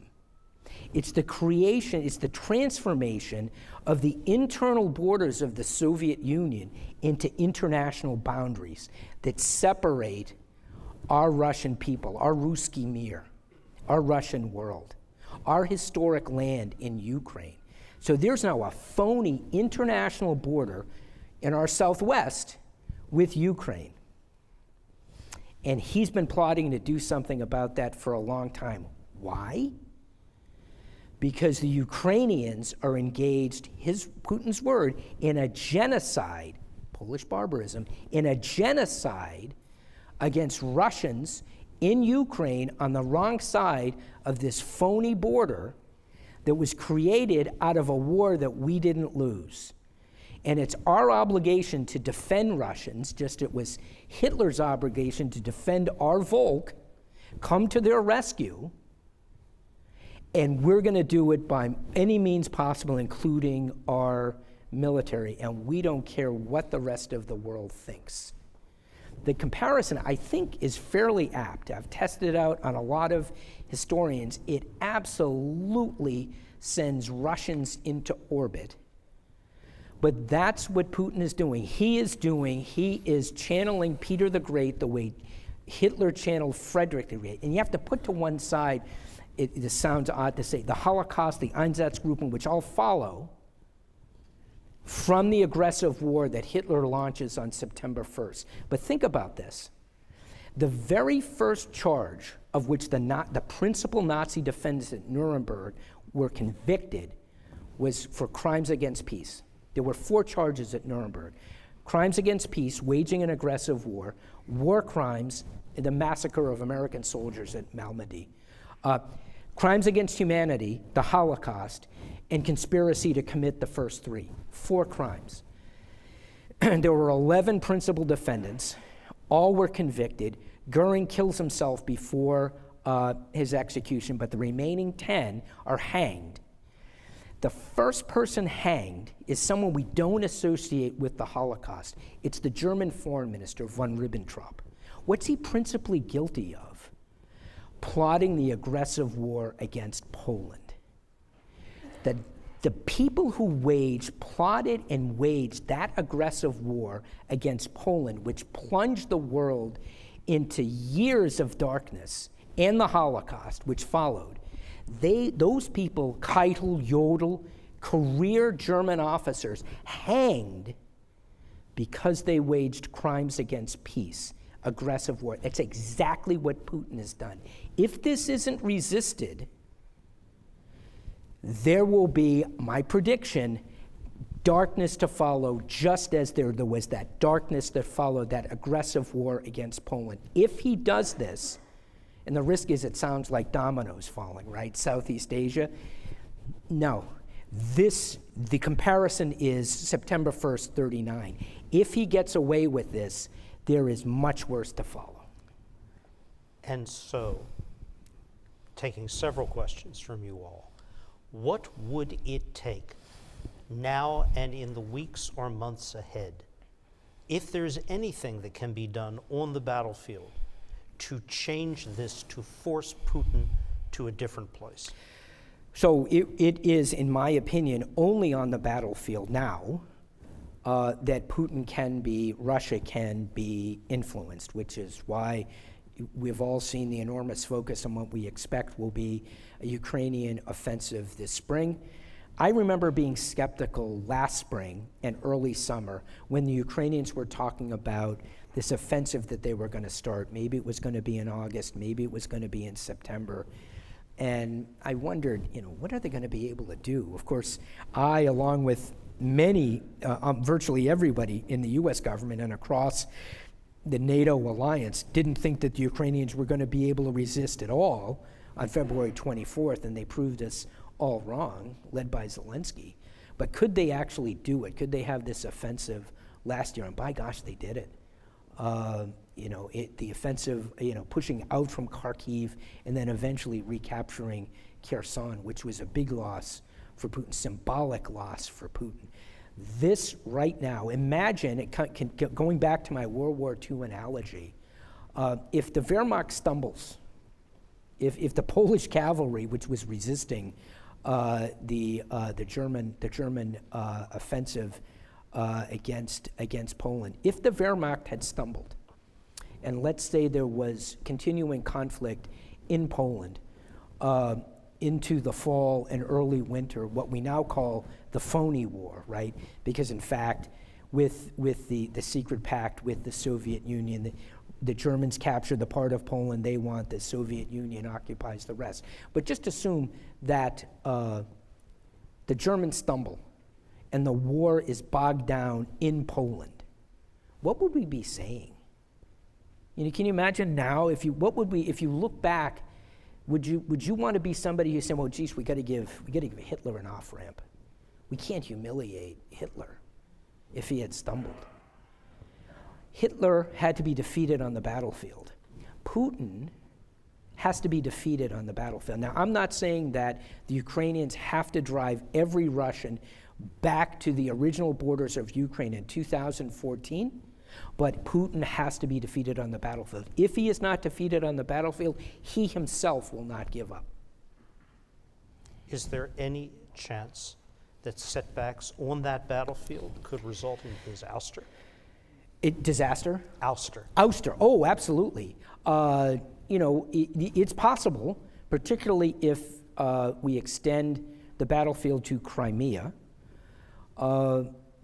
It's the creation, it's the transformation of the internal borders of the Soviet Union into international boundaries that separate our Russian people, our Ruski Mir, our Russian world, our historic land in Ukraine. So there's now a phony international border in our southwest with Ukraine. And he's been plotting to do something about that for a long time. Why? Because the Ukrainians are engaged, Putin's word, in a genocide, Polish barbarism, in a genocide against Russians in Ukraine on the wrong side of this phony border that was created out of a war that we didn't lose. And it's our obligation to defend Russians, just it was Hitler's obligation to defend our Volk, come to their rescue, and we're going to do it by any means possible, including our military, and we don't care what the rest of the world thinks. The comparison, I think, is fairly apt. I've tested it out on a lot of historians. It absolutely sends Russians into orbit. But that's what Putin is doing. He is channeling Peter the Great the way Hitler channeled Frederick the Great. And you have to put to one side this sounds odd to say, the Holocaust, the Einsatzgruppen, which all follow from the aggressive war that Hitler launches on September 1st. But think about this. The very first charge of which the principal Nazi defendants at Nuremberg were convicted was for crimes against peace. There were 4 charges at Nuremberg. Crimes against peace, waging an aggressive war crimes, and the massacre of American soldiers at Malmedy. Crimes against humanity, the Holocaust, and conspiracy to commit the first 3. 4 crimes. There were 11 principal defendants. All were convicted. Goering kills himself before his execution, but the remaining 10 are hanged. The first person hanged is someone we don't associate with the Holocaust. It's the German foreign minister, von Ribbentrop. What's he principally guilty of? Plotting the aggressive war against Poland. The people who plotted and waged that aggressive war against Poland, which plunged the world into years of darkness, and the Holocaust, which followed, those people, Keitel, Jodl, career German officers, hanged because they waged crimes against peace, aggressive war. That's exactly what Putin has done. If this isn't resisted, there will be, my prediction, darkness to follow, just as there was that darkness that followed that aggressive war against Poland. If he does this, and the risk is it sounds like dominoes falling, right? Southeast Asia. No. The comparison is September 1st, 39. If he gets away with this, there is much worse to follow. And so, taking several questions from you all, what would it take now and in the weeks or months ahead, if there's anything that can be done on the battlefield to change this, to force Putin to a different place? So it is, in my opinion, only on the battlefield now that Russia can be influenced, which is why we've all seen the enormous focus on what we expect will be a Ukrainian offensive this spring. I remember being skeptical last spring and early summer when the Ukrainians were talking about this offensive that they were going to start. Maybe it was going to be in August, maybe it was going to be in September. And I wondered, what are they going to be able to do? Of course, I, along with many, virtually everybody in the U.S. government and across the NATO alliance, didn't think that the Ukrainians were going to be able to resist at all on February 24th, and they proved us all wrong, led by Zelensky. But could they actually do it? Could they have this offensive last year? And by gosh, they did it. The offensive, pushing out from Kharkiv and then eventually recapturing Kherson, which was a big loss for Putin, symbolic loss for Putin. This right now, imagine, going back to my World War II analogy, if the Wehrmacht stumbles, if the Polish cavalry, which was resisting the German offensive against Poland, if the Wehrmacht had stumbled, and let's say there was continuing conflict in Poland into the fall and early winter, what we now call the phony war, right? Because in fact, with the secret pact with the Soviet Union, the Germans capture the part of Poland they want, the Soviet Union occupies the rest. But just assume that the Germans stumble and the war is bogged down in Poland. What would we be saying? Can you imagine now, if you look back, would you want to be somebody who said, well, geez, we got to give Hitler an off-ramp. We can't humiliate Hitler if he had stumbled. Hitler had to be defeated on the battlefield. Putin has to be defeated on the battlefield. Now, I'm not saying that the Ukrainians have to drive every Russian back to the original borders of Ukraine in 2014, but Putin has to be defeated on the battlefield. If he is not defeated on the battlefield, he himself will not give up. Is there any chance that setbacks on that battlefield could result in his ouster? Disaster? Ouster. Ouster. Oh, absolutely. It's possible, particularly if we extend the battlefield to Crimea.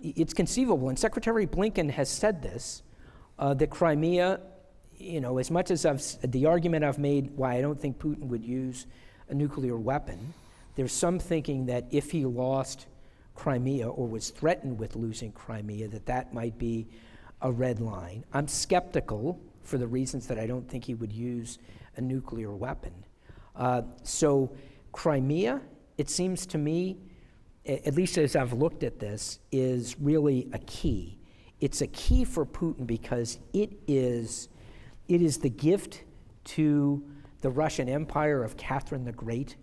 It's conceivable, and Secretary Blinken has said this, that Crimea, as much as the argument I've made why I don't think Putin would use a nuclear weapon, there's some thinking that if he lost Crimea or was threatened with losing Crimea, that might be a red line. I'm skeptical for the reasons that I don't think he would use a nuclear weapon. So Crimea, it seems to me, at least as I've looked at this, is really a key. It's a key for Putin because it is the gift to the Russian Empire of Catherine the Great.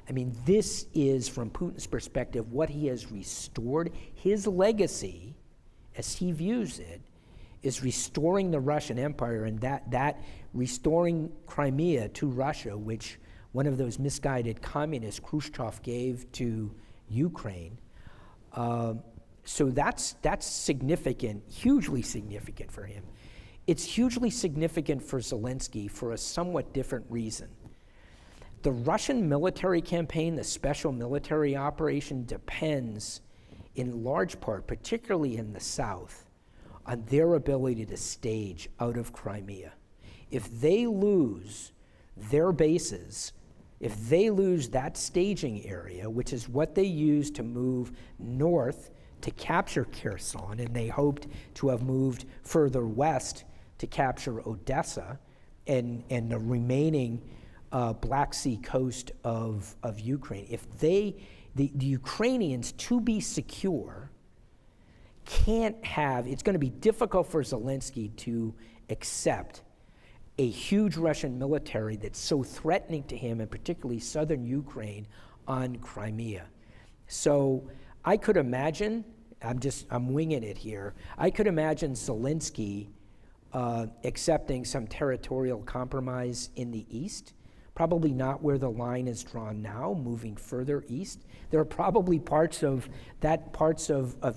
I mean, this is, from Putin's perspective, what he has restored. His legacy, as he views it, is restoring the Russian Empire, and that restoring Crimea to Russia, which one of those misguided communists, Khrushchev, gave to Ukraine. So that's significant, hugely significant for him. It's hugely significant for Zelensky for a somewhat different reason. The Russian military campaign, the special military operation, depends in large part, particularly in the south, on their ability to stage out of Crimea. If they lose their bases, if they lose that staging area, which is what they used to move north to capture Kherson, and they hoped to have moved further west to capture Odessa and the remaining Black Sea coast of Ukraine, if the Ukrainians, to be secure, can't have, it's going to be difficult for Zelensky to accept a huge Russian military that's so threatening to him, and particularly southern Ukraine, on Crimea. So I could imagine, I'm winging it here, I could imagine Zelensky accepting some territorial compromise in the east, probably not where the line is drawn now, moving further east. There are probably parts of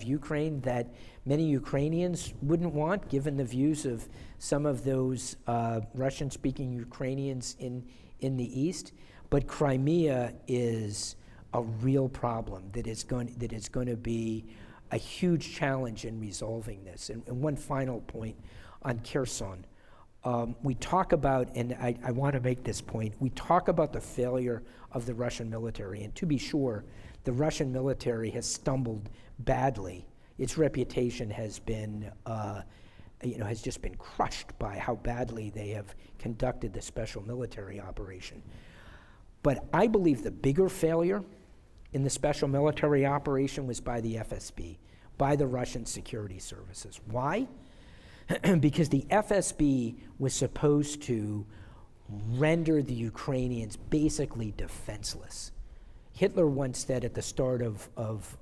Ukraine that many Ukrainians wouldn't want, given the views of some of those Russian-speaking Ukrainians in the east. But Crimea is a real problem that is going to be a huge challenge in resolving this. And one final point on Kherson. We talk about, and I want to make this point, we talk about the failure of the Russian military, and to be sure, the Russian military has stumbled badly. Its reputation has been, has just been crushed by how badly they have conducted the special military operation. But I believe the bigger failure in the special military operation was by the FSB, by the Russian security services. Why? Because the FSB was supposed to render the Ukrainians basically defenseless. Hitler once said at the start of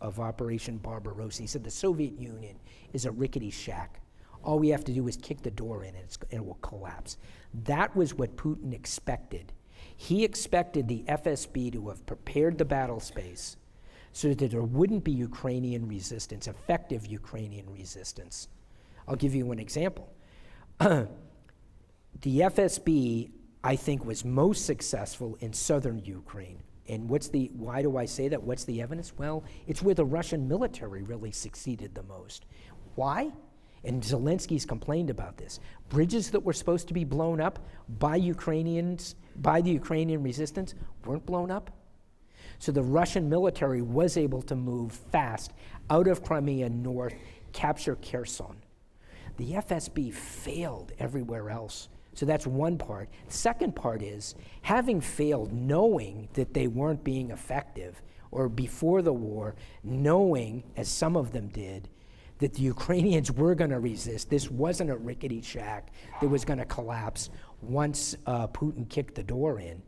Operation Barbarossa, he said the Soviet Union is a rickety shack. All we have to do is kick the door in and it will collapse. That was what Putin expected. He expected the FSB to have prepared the battle space so that there wouldn't be Ukrainian resistance, effective Ukrainian resistance. I'll give you an example. The FSB, I think, was most successful in southern Ukraine. And why do I say that? What's the evidence? Well, it's where the Russian military really succeeded the most. Why? And Zelensky's complained about this. Bridges that were supposed to be blown up by Ukrainians, by the Ukrainian resistance, weren't blown up. So the Russian military was able to move fast out of Crimea north, capture Kherson. The FSB failed everywhere else. So that's one part. The second part is, having failed, knowing that they weren't being effective, or before the war, knowing, as some of them did, that the Ukrainians were going to resist. This wasn't a rickety shack that was going to collapse once Putin kicked the door in.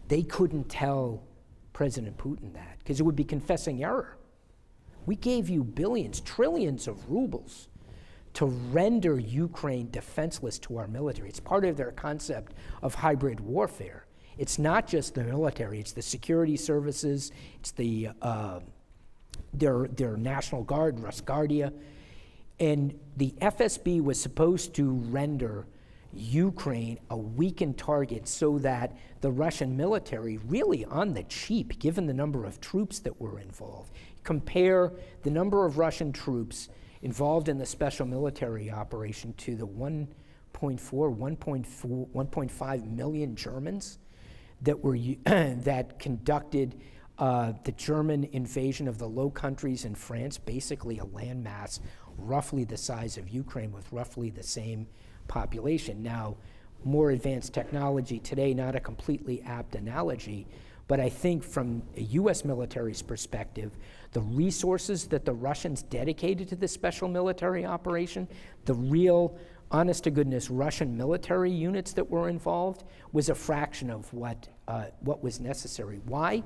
They couldn't tell President Putin that, because it would be confessing error. We gave you billions, trillions of rubles to render Ukraine defenseless to our military. It's part of their concept of hybrid warfare. It's not just the military, it's the security services, it's their National Guard, Rosguardia. And the FSB was supposed to render Ukraine a weakened target so that the Russian military, really on the cheap, given the number of troops that were involved, compare the number of Russian troops involved in the special military operation to the 1.5 million Germans that were that conducted the German invasion of the Low Countries in France, basically a landmass roughly the size of Ukraine with roughly the same population. Now, more advanced technology today, not a completely apt analogy, but I think from a U.S. military's perspective, the resources that the Russians dedicated to this special military operation, the real, honest-to-goodness Russian military units that were involved, was a fraction of what was necessary. Why?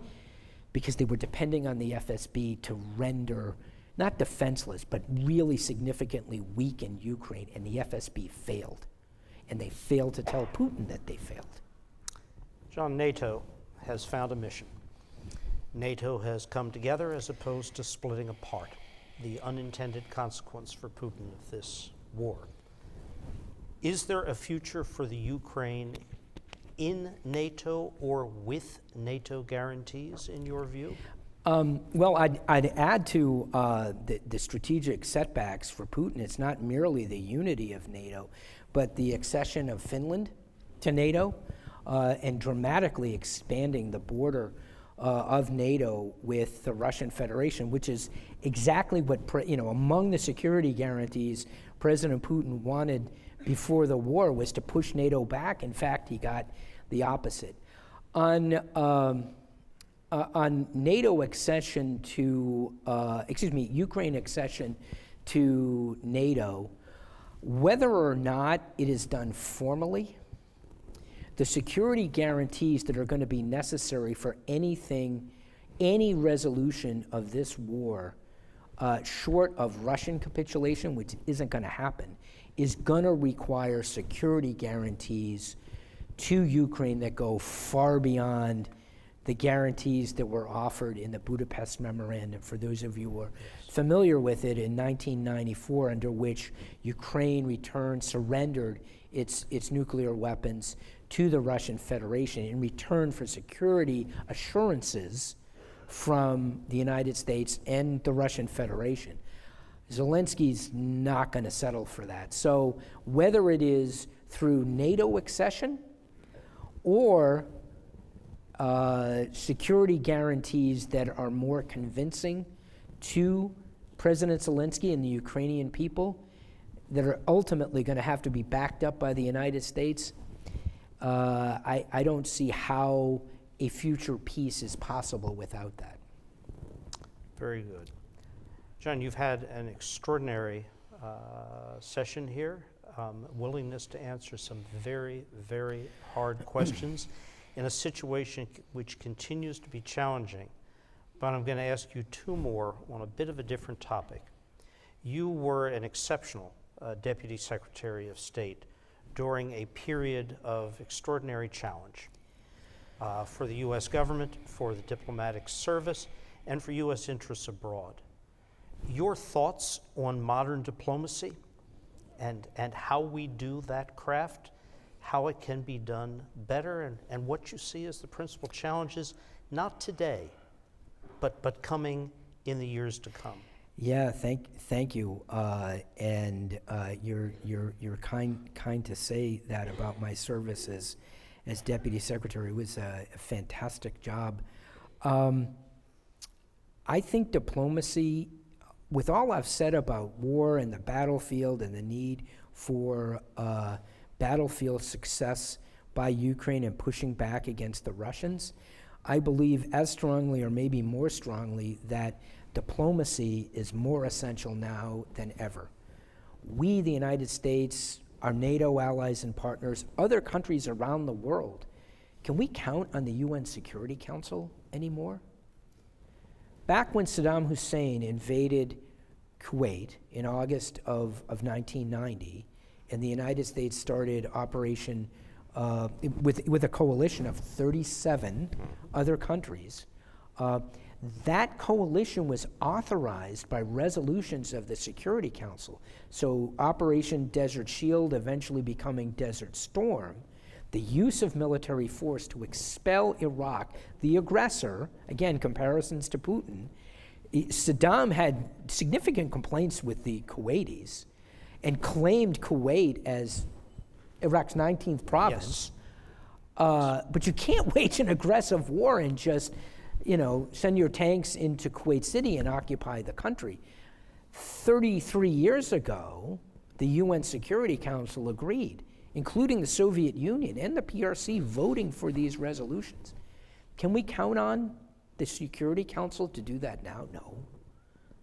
Because they were depending on the FSB to render, not defenseless, but really significantly weaken Ukraine, and the FSB failed. And they failed to tell Putin that they failed. John, NATO has found a mission. NATO has come together as opposed to splitting apart, the unintended consequence for Putin of this war. Is there a future for the Ukraine in NATO or with NATO guarantees, in your view? Well, I'd add to the strategic setbacks for Putin. It's not merely the unity of NATO, but the accession of Finland to NATO and dramatically expanding the border of NATO with the Russian Federation, which is exactly what, among the security guarantees President Putin wanted before the war was to push NATO back. In fact, he got the opposite. On NATO accession to, Ukraine accession to NATO, whether or not it is done formally, the security guarantees that are going to be necessary for any resolution of this war, short of Russian capitulation, which isn't going to happen, is going to require security guarantees to Ukraine that go far beyond the guarantees that were offered in the Budapest Memorandum. For those of you who are familiar with it, in 1994, under which Ukraine surrendered its nuclear weapons to the Russian Federation in return for security assurances from the United States and the Russian Federation. Zelensky's not going to settle for that. So whether it is through NATO accession or security guarantees that are more convincing to President Zelensky and the Ukrainian people, that are ultimately going to have to be backed up by the United States, I don't see how a future peace is possible without that. Very good. John, you've had an extraordinary session here, willingness to answer some very, very hard questions in a situation which continues to be challenging. But I'm going to ask you two more on a bit of a different topic. You were an exceptional Deputy Secretary of State during a period of extraordinary challenge for the U.S. government, for the diplomatic service, and for U.S. interests abroad. Your thoughts on modern diplomacy and how we do that craft, how it can be done better, and what you see as the principal challenges, not today, but coming in the years to come. Yeah, thank you, and you're kind to say that about my service as Deputy Secretary. It was a fantastic job. I think diplomacy, with all I've said about war and the battlefield and the need for battlefield success by Ukraine and pushing back against the Russians, I believe as strongly or maybe more strongly that diplomacy is more essential now than ever. We, the United States, our NATO allies and partners, other countries around the world, can we count on the UN Security Council anymore? Back when Saddam Hussein invaded Kuwait in August of 1990, and the United States started operation with a coalition of 37 other countries, That coalition was authorized by resolutions of the Security Council. So Operation Desert Shield, eventually becoming Desert Storm, the use of military force to expel Iraq, the aggressor, again, comparisons to Putin. Saddam had significant complaints with the Kuwaitis and claimed Kuwait as Iraq's 19th province. Yes. But you can't wage an aggressive war and just, send your tanks into Kuwait City and occupy the country. 33 years ago, the UN Security Council agreed, including the Soviet Union and the PRC voting for these resolutions. Can we count on the Security Council to do that now? No,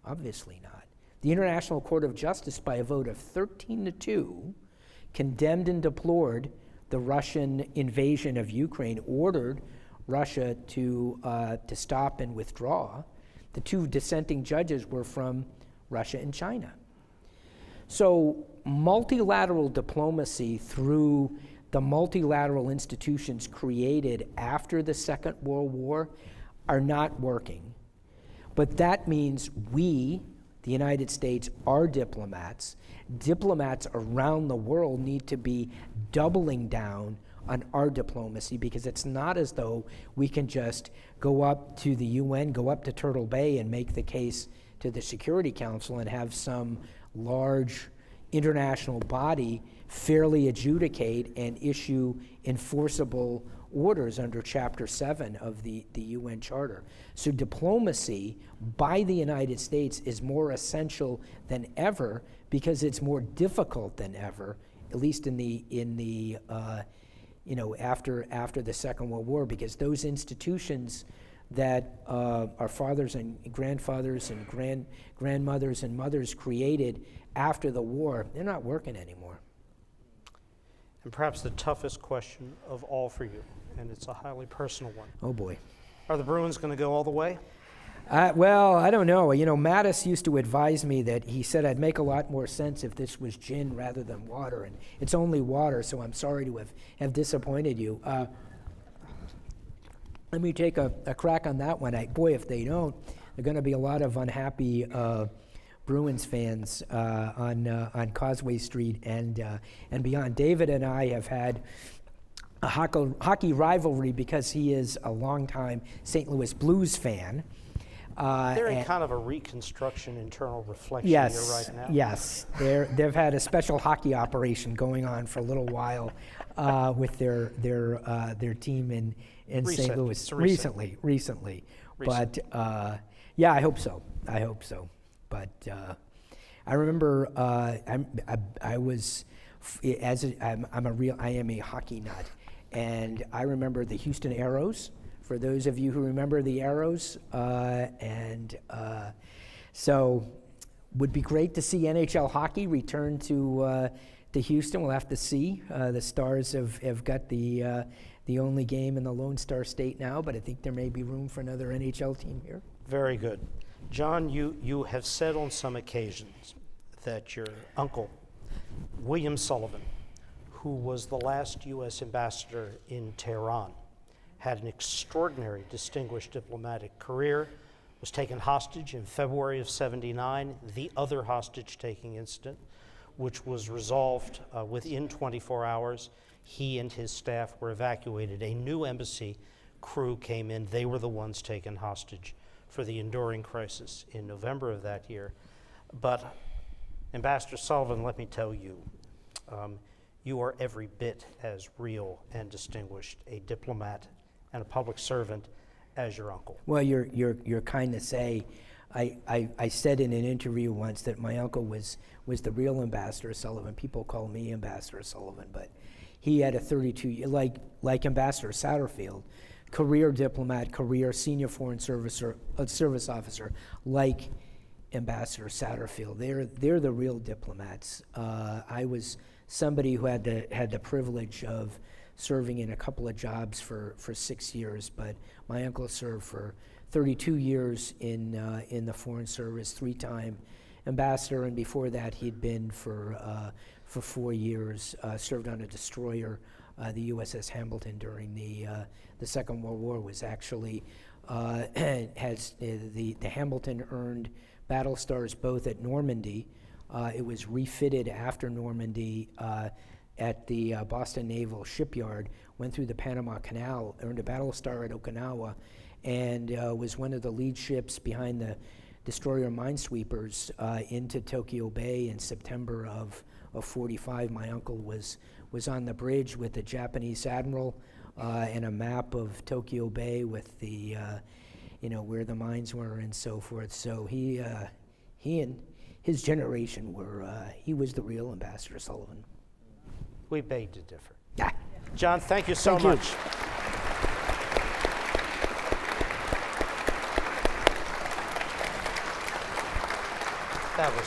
obviously not. The International Court of Justice, by a vote of 13-2, condemned and deplored the Russian invasion of Ukraine, ordered Russia to stop and withdraw. The two dissenting judges were from Russia and China. So multilateral diplomacy through the multilateral institutions created after the Second World War are not working. But that means we, the United States, are diplomats. Diplomats around the world need to be doubling down on our diplomacy, because it's not as though we can just go up to the UN, go up to Turtle Bay and make the case to the Security Council and have some large international body fairly adjudicate and issue enforceable orders under Chapter 7 of the UN Charter. So diplomacy by the United States is more essential than ever, because it's more difficult than ever, at least after the Second World War, because those institutions that our fathers and grandfathers and grandmothers and mothers created after the war, they're not working anymore. And perhaps the toughest question of all for you, and it's a highly personal one. Oh boy. Are the Bruins going to go all the way? Well, I don't know. Mattis used to advise me that he said I'd make a lot more sense if this was gin rather than water, and it's only water, so I'm sorry to have disappointed you. Let me take a crack on that one. Boy, if they don't, there are going to be a lot of unhappy Bruins fans on Causeway Street and beyond. David and I have had a hockey rivalry because he is a longtime St. Louis Blues fan. They're in kind of a reconstruction internal reflection yes, here right now. Yes, they've had a special hockey operation going on for a little while with their team in St. Louis recently. But yeah, I hope so. But I remember I am a hockey nut, and I remember the Houston Aeros. For those of you who remember the Arrows, so would be great to see NHL hockey return to Houston. We'll have to see. The Stars have got the only game in the Lone Star State now, but I think there may be room for another NHL team here. Very good. John, you have said on some occasions that your uncle, William Sullivan, who was the last U.S. ambassador in Tehran, had an extraordinary, distinguished diplomatic career, was taken hostage in February of '79, the other hostage-taking incident, which was resolved within 24 hours. He and his staff were evacuated. A new embassy crew came in. They were the ones taken hostage for the enduring crisis in November of that year. But Ambassador Sullivan, let me tell you, you are every bit as real and distinguished a diplomat and a public servant as your uncle. Well, you're kind to say. I said in an interview once that my uncle was the real Ambassador Sullivan. People call me Ambassador Sullivan, but he had a 32-year, like Ambassador Satterfield, career diplomat, career senior foreign service officer, like Ambassador Satterfield. They're the real diplomats. I was somebody who had the privilege of serving in a couple of jobs for 6 years, but my uncle served for 32 years in the Foreign Service, 3-time ambassador, and before that he'd been for 4 years, served on a destroyer, the USS Hamilton during the Second World War, was actually has the Hamilton earned battle stars both at Normandy. It was refitted after Normandy at the Boston Naval Shipyard, went through the Panama Canal, earned a battle star at Okinawa, and was one of the lead ships behind the destroyer minesweepers into Tokyo Bay in September of 45. My uncle was on the bridge with the Japanese admiral and a map of Tokyo Bay with the, where the mines were and so forth. So he and his generation were, he was the real Ambassador Sullivan. We beg to differ. Ah. John, thank you so Thank you. much. That was